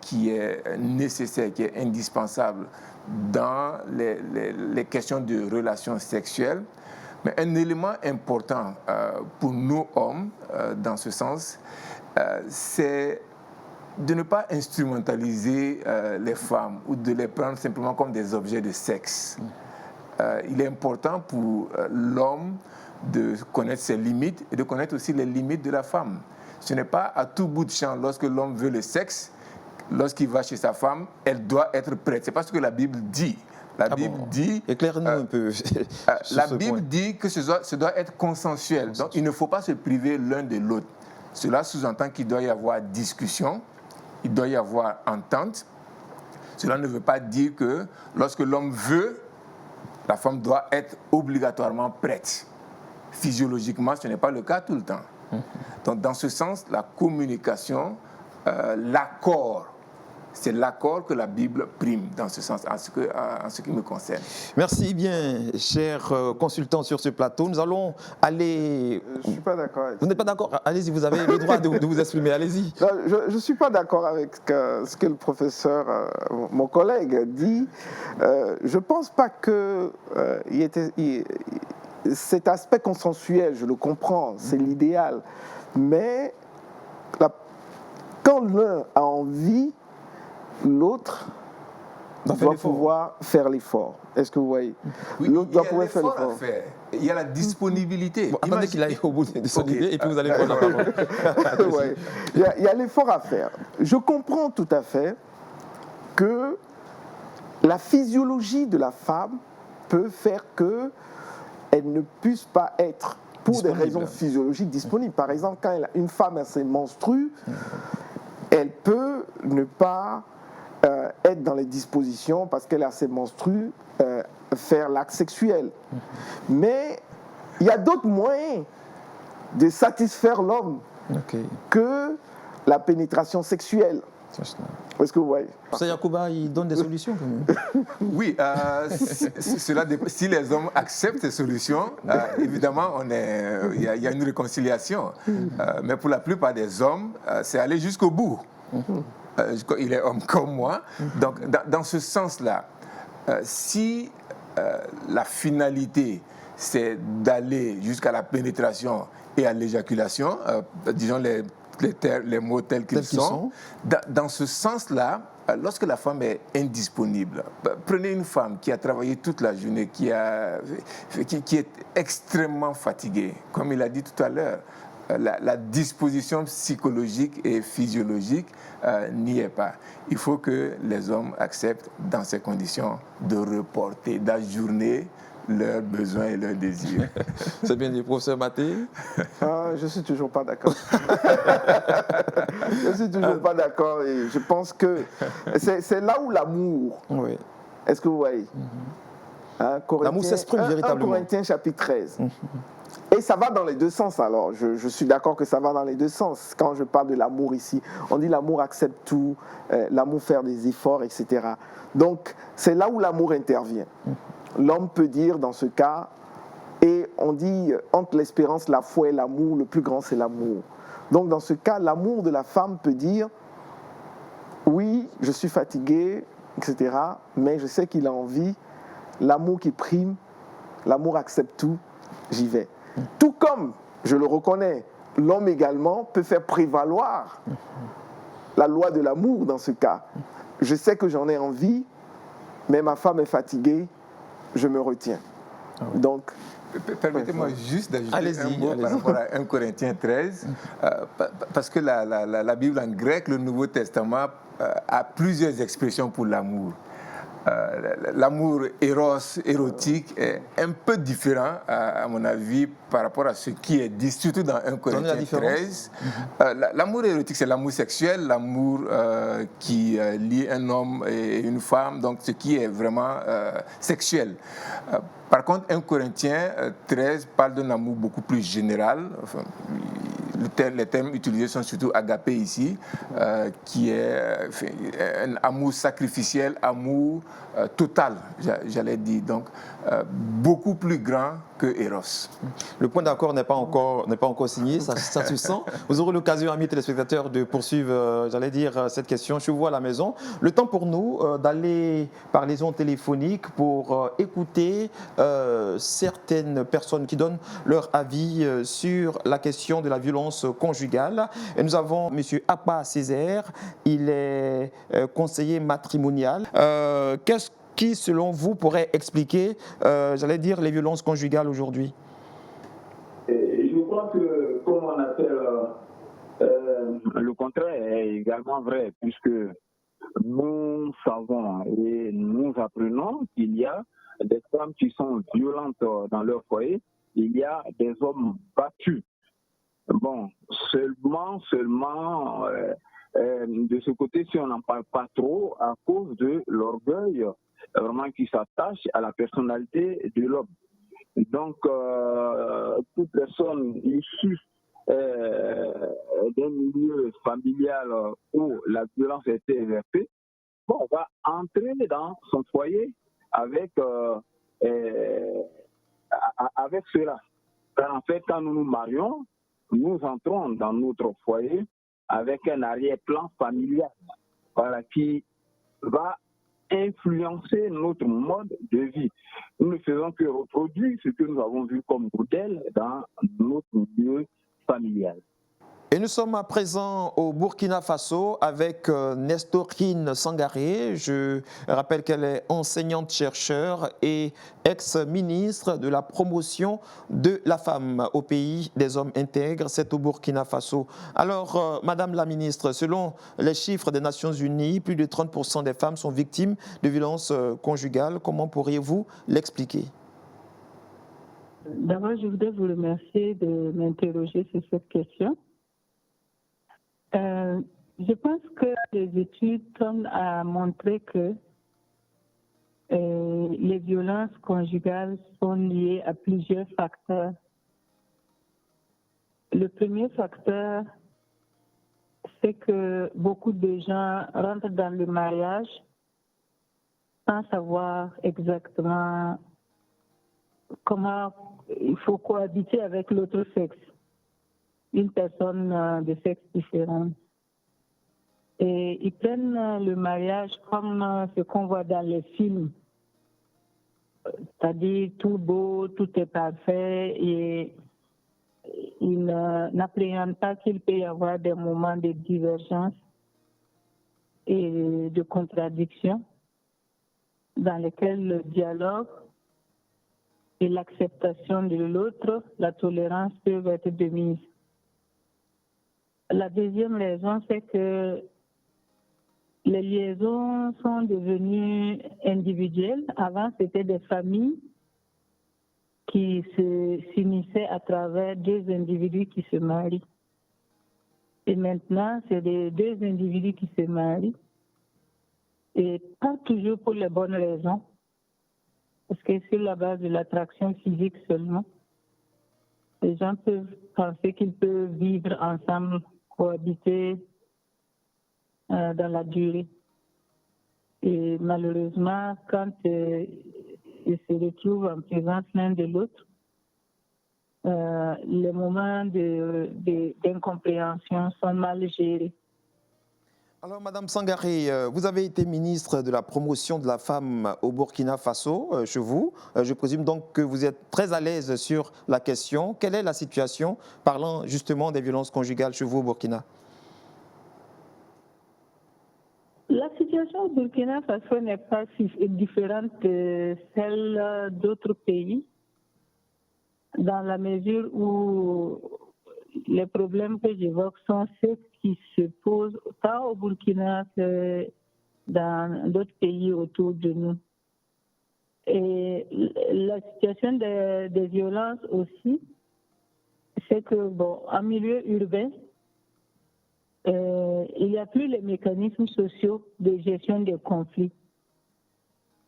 qui est nécessaire, qui est indispensable dans les questions de relations sexuelles. Mais un élément important pour nous hommes, dans ce sens, c'est de ne pas instrumentaliser les femmes ou de les prendre simplement comme des objets de sexe. Il est important pour l'homme de connaître ses limites et de connaître aussi les limites de la femme. Ce n'est pas à tout bout de champ, lorsque l'homme veut le sexe, lorsqu'il va chez sa femme, elle doit être prête. C'est pas ce que la Bible dit. La Bible dit... Éclaire-nous un peu. La Bible dit que ce doit être consensuel. Donc, il ne faut pas se priver l'un de l'autre. Cela sous-entend qu'il doit y avoir discussion, il doit y avoir entente. Cela ne veut pas dire que lorsque l'homme veut, la femme doit être obligatoirement prête. Physiologiquement, ce n'est pas le cas tout le temps. Donc, dans ce sens, la communication, l'accord, c'est l'accord que la Bible prime dans ce sens, en ce qui me concerne. Merci bien, cher consultant sur ce plateau. Nous allons aller... Je ne suis pas d'accord avec ça. Vous n'êtes pas d'accord? Allez-y, vous avez le droit de vous exprimer, allez-y. Je ne suis pas d'accord avec ce que le professeur, mon collègue, dit. Je ne pense pas que cet aspect consensuel, je le comprends, c'est l'idéal. Mais quand l'un a envie, l'autre doit pouvoir faire l'effort. Est-ce que vous voyez? Oui, l'autre doit pouvoir faire l'effort. Il y a la disponibilité. Bon, attendez qu'il aille au bout de son idée et puis vous allez prendre la parole. Ouais. Il y a l'effort à faire. Je comprends tout à fait que la physiologie de la femme peut faire qu'elle ne puisse pas être, pour des raisons physiologiques, disponible. Par exemple, quand une femme a ses menstrues, elle peut ne pas être dans les dispositions parce qu'elle a ses menstrues, faire l'acte sexuel. Mais il y a d'autres moyens de satisfaire l'homme que la pénétration sexuelle. Est-ce que vous voyez? Ça, Yacouba, il donne des solutions quand même. Oui, cela dépend. Si les hommes acceptent ces solutions, évidemment, il y a une réconciliation. Mais pour la plupart des hommes, c'est aller jusqu'au bout. Il est homme comme moi. Donc, dans ce sens-là, si la finalité, c'est d'aller jusqu'à la pénétration et à l'éjaculation, disons les mots tels qu'ils sont. Dans ce sens-là, lorsque la femme est indisponible, prenez une femme qui a travaillé toute la journée, qui est extrêmement fatiguée, comme il a dit tout à l'heure, la disposition psychologique et physiologique n'y est pas. Il faut que les hommes acceptent, dans ces conditions, de reporter, d'ajourner leurs besoins et leurs désirs. C'est bien dit, professeur Maté. Je ne suis toujours pas d'accord. Je ne suis toujours pas d'accord et je pense que c'est là où l'amour, est-ce que vous voyez, l'amour s'exprime véritablement. 1 Corinthiens chapitre 13. Et ça va dans les deux sens alors, je suis d'accord que ça va dans les deux sens. Quand je parle de l'amour ici, on dit l'amour accepte tout, l'amour faire des efforts, etc. Donc c'est là où l'amour intervient. L'homme peut dire dans ce cas, et on dit entre l'espérance, la foi et l'amour, le plus grand c'est l'amour. Donc dans ce cas, l'amour de la femme peut dire, oui, je suis fatigué, etc. Mais je sais qu'il a envie, l'amour qui prime, l'amour accepte tout, j'y vais. Tout comme, je le reconnais, l'homme également peut faire prévaloir la loi de l'amour dans ce cas. Je sais que j'en ai envie, mais ma femme est fatiguée, je me retiens. Donc, permettez-moi juste d'ajouter un mot par rapport à 1 Corinthiens 13, parce que la Bible en grec, le Nouveau Testament, a plusieurs expressions pour l'amour. L'amour érotique est un peu différent, à mon avis, par rapport à ce qui est dit, surtout dans 1 Corinthiens 13. L'amour érotique, c'est l'amour sexuel, l'amour qui lie un homme et une femme, donc ce qui est vraiment sexuel. Par contre, 1 Corinthiens 13 parle d'un amour beaucoup plus général. Enfin, les termes utilisés sont surtout agapé ici, qui est un amour sacrificiel, amour total, j'allais dire. Donc, beaucoup plus grand que Eros. Le point d'accord n'est pas encore signé, ça se sent. Vous aurez l'occasion, amis téléspectateurs, de poursuivre, j'allais dire, cette question chez vous à la maison. Le temps pour nous d'aller par les ondes téléphoniques pour écouter certaines personnes qui donnent leur avis sur la question de la violence conjugale. Et nous avons M. Apa Césaire, il est conseiller matrimonial. Qu'est-ce qui, selon vous, pourrait expliquer, j'allais dire, les violences conjugales aujourd'hui? Je crois que, comme on appelle, le contraire est également vrai, puisque nous savons et nous apprenons qu'il y a des femmes qui sont violentes dans leur foyer, il y a des hommes battus. Bon, seulement, de ce côté, si on n'en parle pas trop, à cause de l'orgueil vraiment qui s'attache à la personnalité de l'homme. Donc, toute personne issue d'un milieu familial où la violence a été exercée, bon, on va entrer dans son foyer avec cela. Car en fait, quand nous nous marions, nous entrons dans notre foyer avec un arrière-plan familial, voilà, qui va influencer notre mode de vie. Nous ne faisons que reproduire ce que nous avons vu comme modèle dans notre milieu familial. Et nous sommes à présent au Burkina Faso avec Nestorine Sangaré. Je rappelle qu'elle est enseignante-chercheur et ex-ministre de la promotion de la femme au pays des hommes intègres. C'est au Burkina Faso. Alors, Madame la ministre, selon les chiffres des Nations Unies, plus de 30% des femmes sont victimes de violences conjugales. Comment pourriez-vous l'expliquer? D'abord, je voudrais vous remercier de m'interroger sur cette question. Je pense que les études tendent à montrer que les violences conjugales sont liées à plusieurs facteurs. Le premier facteur, c'est que beaucoup de gens rentrent dans le mariage sans savoir exactement comment il faut cohabiter avec l'autre sexe, une personne de sexe différent. Et ils prennent le mariage comme ce qu'on voit dans les films, c'est-à-dire tout beau, tout est parfait, et ils n'appréhendent pas qu'il peut y avoir des moments de divergence et de contradiction dans lesquels le dialogue et l'acceptation de l'autre, la tolérance peuvent être de mise. La deuxième raison, c'est que les liaisons sont devenues individuelles. Avant, c'était des familles qui s'unissaient à travers deux individus qui se marient. Et maintenant, c'est des deux individus qui se marient. Et pas toujours pour les bonnes raisons. Parce que sur la base de l'attraction physique seulement, les gens peuvent penser qu'ils peuvent vivre ensemble, cohabiter dans la durée. Et malheureusement, quand ils se retrouvent en présence l'un de l'autre, les moments d'incompréhension sont mal gérés. Alors, Madame Sangaré, vous avez été ministre de la promotion de la femme au Burkina Faso, chez vous. Je présume donc que vous êtes très à l'aise sur la question. Quelle est la situation, parlant justement des violences conjugales chez vous au Burkina? situation au Burkina Faso n'est pas si différente de celle d'autres pays, dans la mesure où les problèmes que j'évoque sont ceux qui se posent tant au Burkina que dans d'autres pays autour de nous. Et la situation des violences aussi, c'est que, en milieu urbain, il n'y a plus les mécanismes sociaux de gestion des conflits.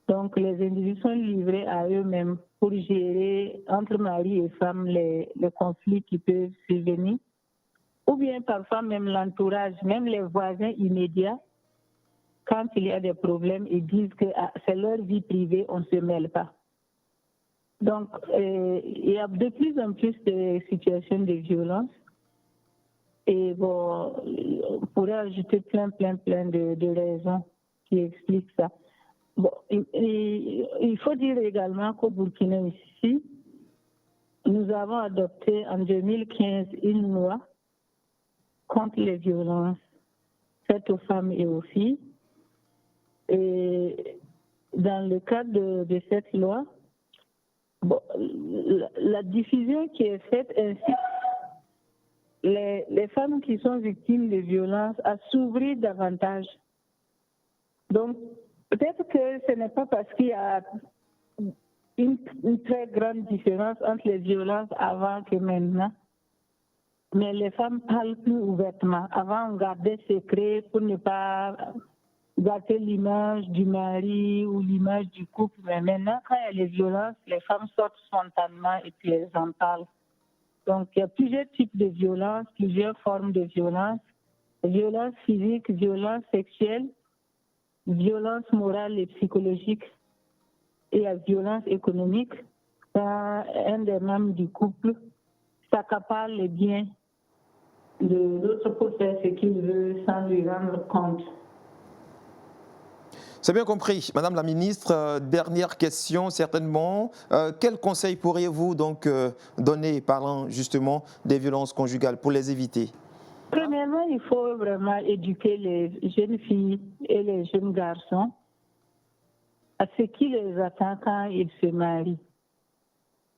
Donc, les individus sont livrés à eux-mêmes pour gérer entre mari et femme les conflits qui peuvent survenir. Ou bien parfois même l'entourage, même les voisins immédiats, quand il y a des problèmes, ils disent que c'est leur vie privée, on ne se mêle pas. Donc, il y a de plus en plus de situations de violence. Et on pourrait ajouter plein de raisons qui expliquent ça. Il faut dire également qu'au Burkina ici, nous avons adopté en 2015 une loi contre les violences faites aux femmes et aux filles. Et dans le cadre de cette loi, la diffusion qui est faite incite les femmes qui sont victimes de violences à s'ouvrir davantage. Donc, peut-être que ce n'est pas parce qu'il y a une très grande différence entre les violences avant que maintenant, mais les femmes parlent plus ouvertement. Avant, on gardait secret pour ne pas gâter l'image du mari ou l'image du couple. Mais maintenant, quand il y a les violences, les femmes sortent spontanément et puis elles en parlent. Donc, il y a plusieurs types de violences, plusieurs formes de violences. Violence physique, violence sexuelle, violence morale et psychologique et la violence économique. Quand un des membres du couple s'accapare les biens de l'autre pour faire ce qu'il veut sans lui rendre compte. C'est bien compris. Madame la ministre, dernière question certainement. Quel conseil pourriez-vous donc donner parlant justement des violences conjugales pour les éviter? Premièrement, il faut vraiment éduquer les jeunes filles et les jeunes garçons à ce qui les attend quand ils se marient.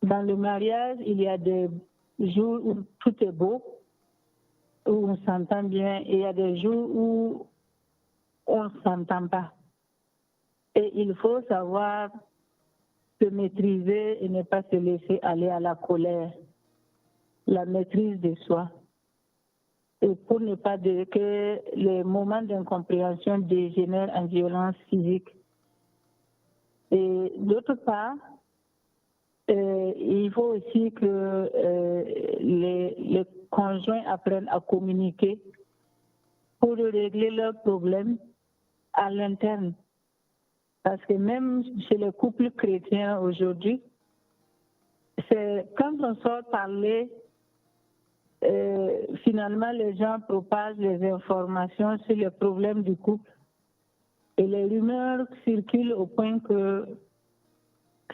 Dans le mariage, il y a des jours où tout est beau, où on s'entend bien, et il y a des jours où on ne s'entend pas. Et il faut savoir se maîtriser et ne pas se laisser aller à la colère. La maîtrise de soi. Et pour ne pas dire que les moments d'incompréhension dégénèrent en violence physique. Et d'autre part, il faut aussi que les conjoints apprennent à communiquer pour régler leurs problèmes à l'interne. Parce que même chez les couples chrétiens aujourd'hui, c'est quand on sort parler, finalement les gens propagent les informations sur les problèmes du couple. Et les rumeurs circulent au point que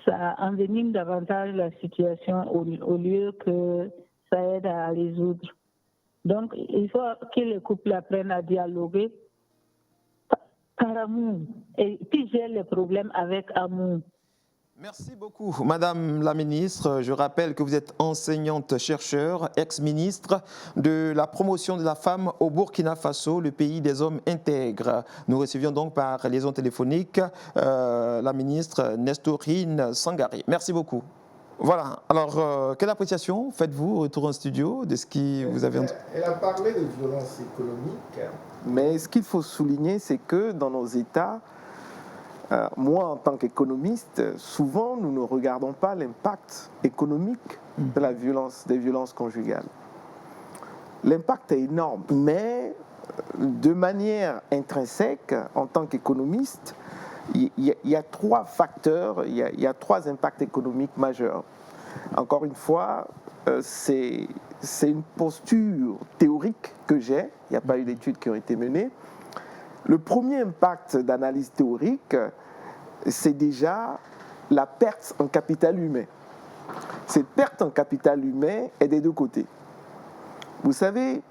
ça envenime davantage la situation au lieu que ça aide à résoudre. Donc, il faut que les couples apprennent à dialoguer par amour et puis gérer les problèmes avec amour. Merci beaucoup, Madame la Ministre. Je rappelle que vous êtes enseignante-chercheur, ex-ministre de la promotion de la femme au Burkina Faso, le pays des hommes intègres. Nous recevions donc par liaison téléphonique la ministre Nestorine Sangaré. Merci beaucoup. Voilà. Alors, quelle appréciation faites-vous, retour en studio, de ce qui vous avez entendu? Elle a parlé de violence économique, mais ce qu'il faut souligner, c'est que dans nos États, moi, en tant qu'économiste, souvent, nous ne regardons pas l'impact économique de la violence, des violences conjugales. L'impact est énorme, mais de manière intrinsèque, en tant qu'économiste, il y a trois facteurs, il y a trois impacts économiques majeurs. Encore une fois, c'est une posture théorique que j'ai, il n'y a pas eu d'études qui ont été menées. Le premier impact d'analyse théorique, c'est déjà la perte en capital humain. Cette perte en capital humain est des deux côtés. Vous savez,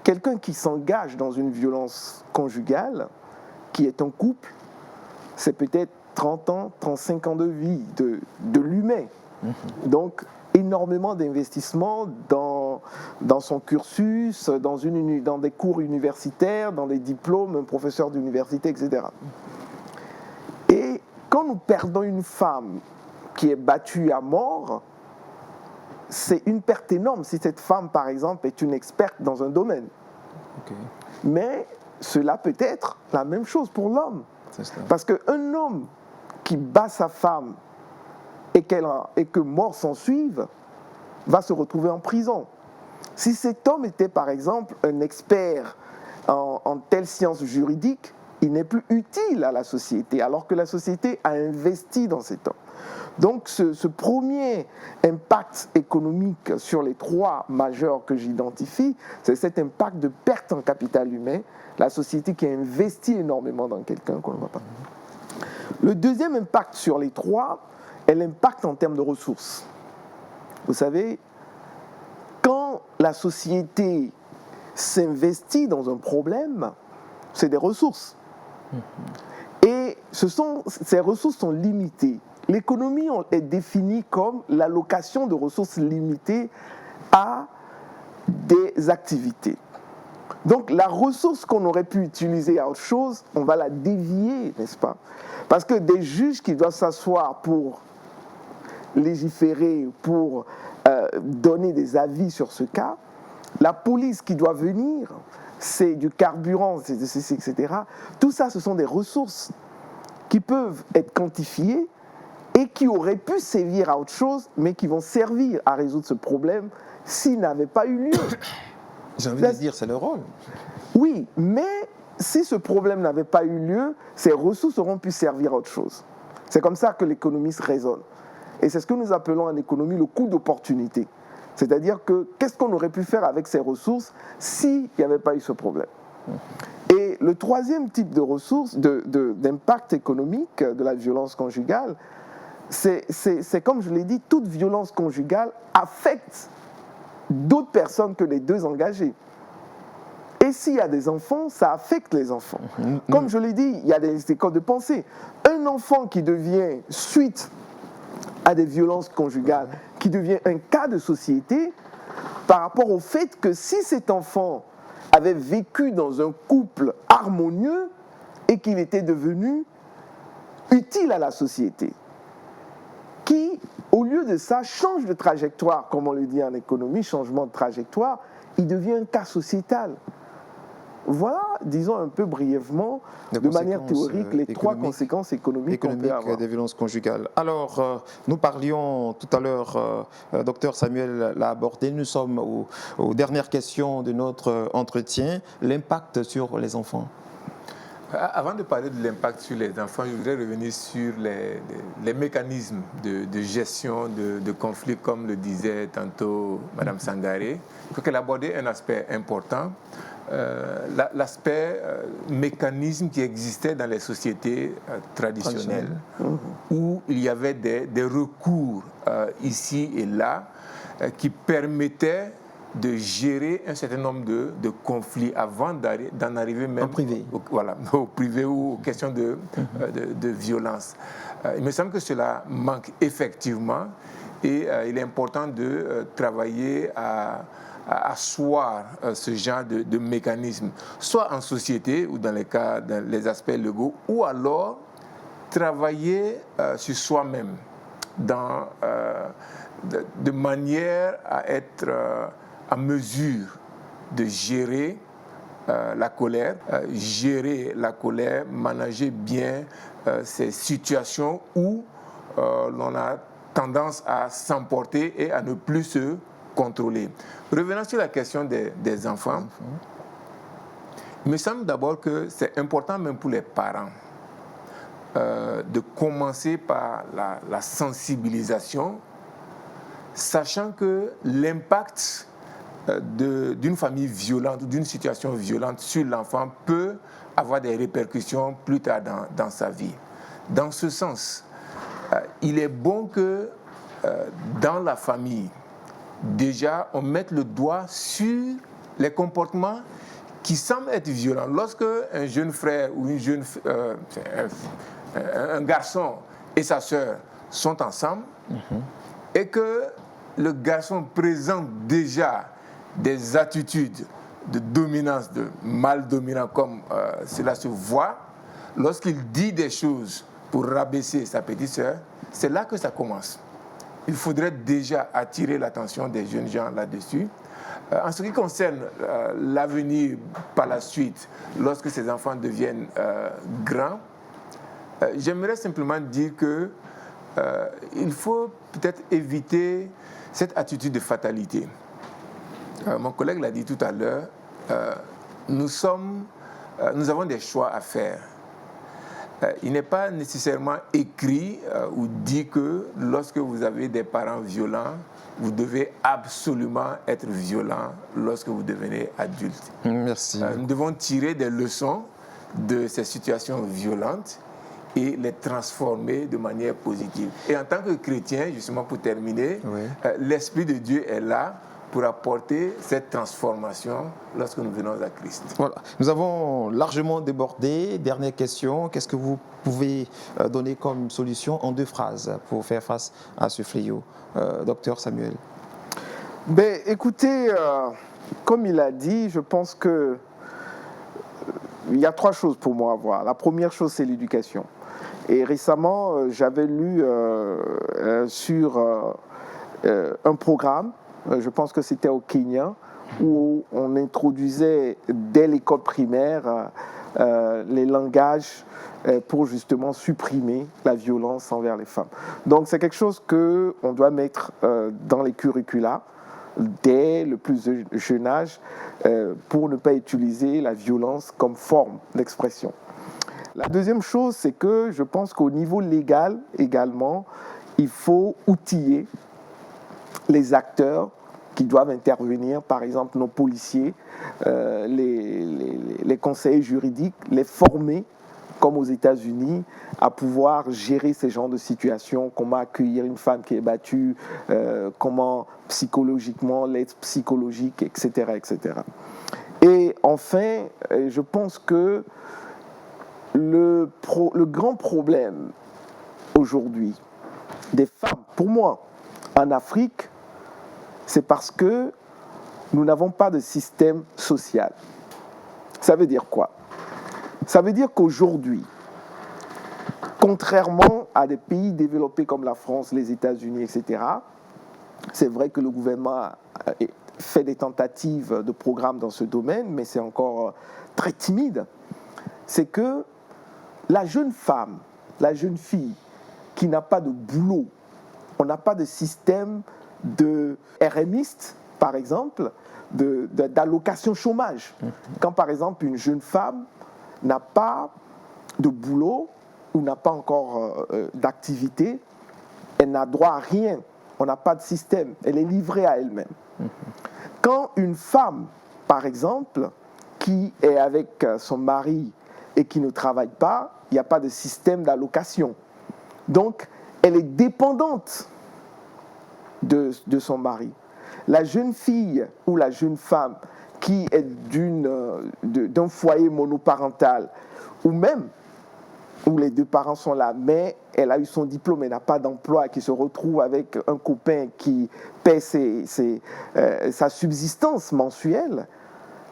quelqu'un qui s'engage dans une violence conjugale, qui est un couple, c'est peut-être 30 ans, 35 ans de vie de l'humain. Donc, énormément d'investissements dans son cursus, dans des cours universitaires, dans des diplômes, un professeur d'université, etc. Et quand nous perdons une femme qui est battue à mort, c'est une perte énorme si cette femme, par exemple, est une experte dans un domaine. Mais cela peut être la même chose pour l'homme. Parce qu'un homme qui bat sa femme et que mort s'en suive, va se retrouver en prison. Si cet homme était par exemple un expert en telle science juridique, il n'est plus utile à la société, alors que la société a investi dans cet homme. Donc ce premier impact économique sur les trois majeurs que j'identifie, c'est cet impact de perte en capital humain, la société qui a investi énormément dans quelqu'un qu'on ne voit pas. Le deuxième impact sur les trois est l'impact en termes de ressources. Vous savez, quand la société s'investit dans un problème, c'est des ressources. Et ces ressources sont limitées. L'économie est définie comme l'allocation de ressources limitées à des activités. Donc la ressource qu'on aurait pu utiliser à autre chose, on va la dévier, n'est-ce pas? Parce que des juges qui doivent s'asseoir pour légiférer, pour donner des avis sur ce cas, la police qui doit venir, c'est du carburant, etc. Tout ça, ce sont des ressources qui peuvent être quantifiées et qui auraient pu servir à autre chose, mais qui vont servir à résoudre ce problème s'il n'avait pas eu lieu. J'ai envie de dire, c'est le rôle. Oui, mais si ce problème n'avait pas eu lieu, ces ressources auront pu servir à autre chose. C'est comme ça que l'économiste raisonne. Et c'est ce que nous appelons en économie le coût d'opportunité. C'est-à-dire que qu'est-ce qu'on aurait pu faire avec ces ressources s'il n'y avait pas eu ce problème? Et le troisième type de ressources, d'impact économique de la violence conjugale, c'est comme je l'ai dit, toute violence conjugale affecte d'autres personnes que les deux engagés. Et s'il y a des enfants, ça affecte les enfants. Comme je l'ai dit, il y a des écoles de pensée. Un enfant qui devient, suite à des violences conjugales, qui devient un cas de société, par rapport au fait que si cet enfant avait vécu dans un couple harmonieux et qu'il était devenu utile à la société, qui, au lieu de ça, change de trajectoire, comme on le dit en économie, changement de trajectoire, il devient un cas sociétal. Voilà, disons un peu brièvement, de manière théorique, les trois conséquences économiques qu'on peut avoir. Des violences conjugales. Alors, nous parlions tout à l'heure, docteur Samuel l'a abordé, nous sommes aux dernières questions de notre entretien, l'impact sur les enfants. Avant de parler de l'impact sur les enfants, je voudrais revenir sur les mécanismes de gestion de conflits, comme le disait tantôt Mme Sangaré. Il faut qu'elle aborde un aspect important, l'aspect mécanisme qui existait dans les sociétés traditionnelles, où il y avait des recours ici et là qui permettaient de gérer un certain nombre de conflits avant d'en arriver même au privé ou aux questions de violence. Il me semble que cela manque effectivement et il est important de travailler à asseoir ce genre de mécanisme, soit en société ou dans les aspects légaux, ou alors travailler sur soi-même de manière à être à mesure de gérer la colère, manager bien ces situations où l'on a tendance à s'emporter et à ne plus se contrôler. Revenons sur la question des enfants. Il me semble d'abord que c'est important même pour les parents de commencer par la sensibilisation, sachant que l'impact d'une famille violente ou d'une situation violente sur l'enfant peut avoir des répercussions plus tard dans sa vie. Dans ce sens, il est bon que dans la famille, déjà, on mette le doigt sur les comportements qui semblent être violents. Lorsque un jeune frère ou un garçon et sa sœur sont ensemble et que le garçon présente déjà des attitudes de dominance, de mal dominant comme cela se voit, lorsqu'il dit des choses pour rabaisser sa petite sœur, c'est là que ça commence. Il faudrait déjà attirer l'attention des jeunes gens là-dessus. En ce qui concerne l'avenir par la suite, lorsque ces enfants deviennent grands, j'aimerais simplement dire que il faut peut-être éviter cette attitude de fatalité. Mon collègue l'a dit tout à l'heure, nous avons des choix à faire. Il n'est pas nécessairement écrit ou dit que lorsque vous avez des parents violents, vous devez absolument être violent lorsque vous devenez adulte. Merci. Nous devons tirer des leçons de ces situations violentes et les transformer de manière positive. Et en tant que chrétien, justement pour terminer, l'Esprit de Dieu est là pour apporter cette transformation lorsque nous venons à Christ. Voilà. Nous avons largement débordé. Dernière question, qu'est-ce que vous pouvez donner comme solution en 2 phrases pour faire face à ce fléau, docteur Samuel? Ben, écoutez, comme il a dit, je pense que il y a 3 choses pour moi à voir. La première chose, c'est l'éducation. Et récemment, j'avais lu sur un programme, je pense que c'était au Kenya, où on introduisait dès l'école primaire les langages pour justement supprimer la violence envers les femmes. Donc c'est quelque chose qu'on doit mettre dans les curricula dès le plus jeune âge pour ne pas utiliser la violence comme forme d'expression. La deuxième chose, c'est que je pense qu'au niveau légal également, il faut outiller les acteurs qui doivent intervenir, par exemple nos policiers, les conseillers juridiques, les former, comme aux États-Unis, à pouvoir gérer ces genres de situations, comment accueillir une femme qui est battue, comment psychologiquement, l'aide psychologique, etc., etc. Et enfin, je pense que le grand problème aujourd'hui des femmes, pour moi, en Afrique, c'est parce que nous n'avons pas de système social. Ça veut dire quoi? Ça veut dire qu'aujourd'hui, contrairement à des pays développés comme la France, les États-Unis, etc., c'est vrai que le gouvernement fait des tentatives de programmes dans ce domaine, mais c'est encore très timide. C'est que la jeune femme, la jeune fille qui n'a pas de boulot, on n'a pas de système de RMiste, par exemple, d'allocation chômage. Quand, par exemple, une jeune femme n'a pas de boulot ou n'a pas encore d'activité, elle n'a droit à rien. On n'a pas de système. Elle est livrée à elle-même. Quand une femme, par exemple, qui est avec son mari et qui ne travaille pas, il n'y a pas de système d'allocation. Donc, elle est dépendante de son mari. La jeune fille ou la jeune femme qui est d'un foyer monoparental, ou même où les 2 parents sont là, mais elle a eu son diplôme, elle n'a pas d'emploi, qui se retrouve avec un copain qui paie sa subsistance mensuelle.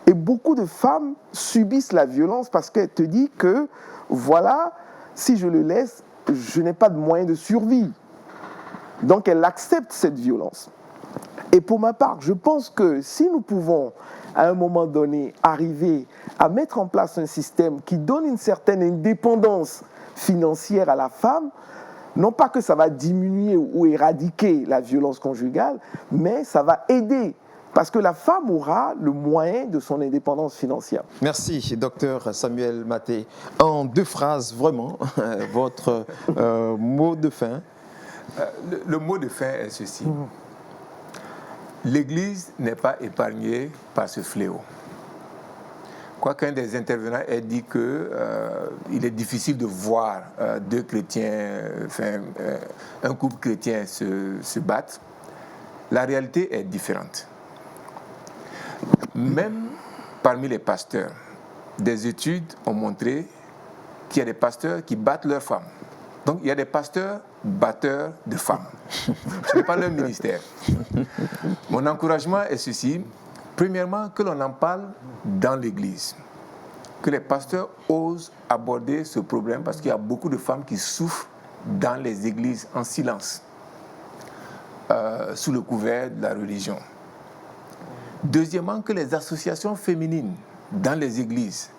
Et beaucoup de femmes subissent la violence parce qu'elles te disent que, voilà, si je le laisse, je n'ai pas de moyen de survie. Donc elle accepte cette violence. Et pour ma part, je pense que si nous pouvons, à un moment donné, arriver à mettre en place un système qui donne une certaine indépendance financière à la femme, non pas que ça va diminuer ou éradiquer la violence conjugale, mais ça va aider. Parce que la femme aura le moyen de son indépendance financière. Merci, docteur Samuel Maté. En 2 phrases, vraiment, votre mot de fin. Le mot de fin est ceci. L'Église n'est pas épargnée par ce fléau. Quoiqu'un des intervenants ait dit qu'il est difficile de voir 2 chrétiens, un couple chrétien se battre, la réalité est différente. Même parmi les pasteurs. Des études ont montré qu'il y a des pasteurs qui battent leurs femmes. Donc il y a des pasteurs batteurs de femmes. Ce n'est pas leur ministère. Mon encouragement est ceci. Premièrement, que l'on en parle dans l'Église. Que les pasteurs osent aborder ce problème parce qu'il y a beaucoup de femmes qui souffrent dans les églises en silence, sous le couvert de la religion. Deuxièmement, que les associations féminines dans les églises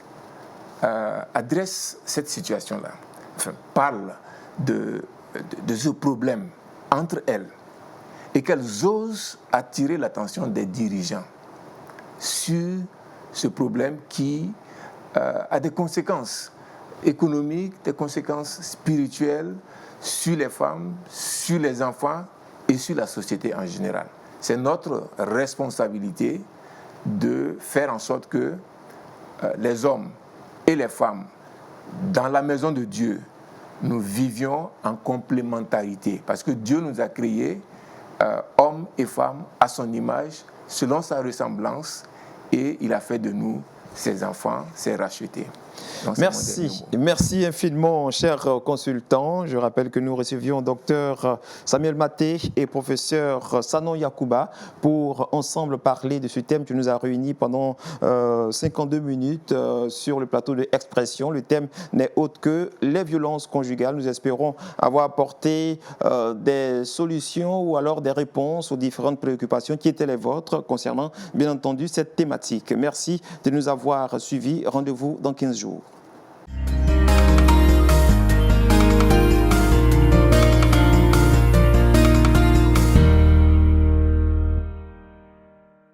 adressent cette situation-là, enfin, parlent de ce problème entre elles et qu'elles osent attirer l'attention des dirigeants sur ce problème qui a des conséquences économiques, des conséquences spirituelles sur les femmes, sur les enfants et sur la société en général. C'est notre responsabilité de faire en sorte que les hommes et les femmes, dans la maison de Dieu, nous vivions en complémentarité. Parce que Dieu nous a créés, hommes et femmes, à son image, selon sa ressemblance, et il a fait de nous ses enfants, ses rachetés. Donc, merci infiniment, cher consultant. Je rappelle que nous recevions Dr Samuel Maté et professeur Sanon Yakouba pour ensemble parler de ce thème qui nous a réunis pendant 52 minutes sur le plateau de Expression. Le thème n'est autre que les violences conjugales. Nous espérons avoir apporté des solutions ou alors des réponses aux différentes préoccupations qui étaient les vôtres concernant, bien entendu, cette thématique. Merci de nous avoir suivis. Rendez-vous dans 15 jours.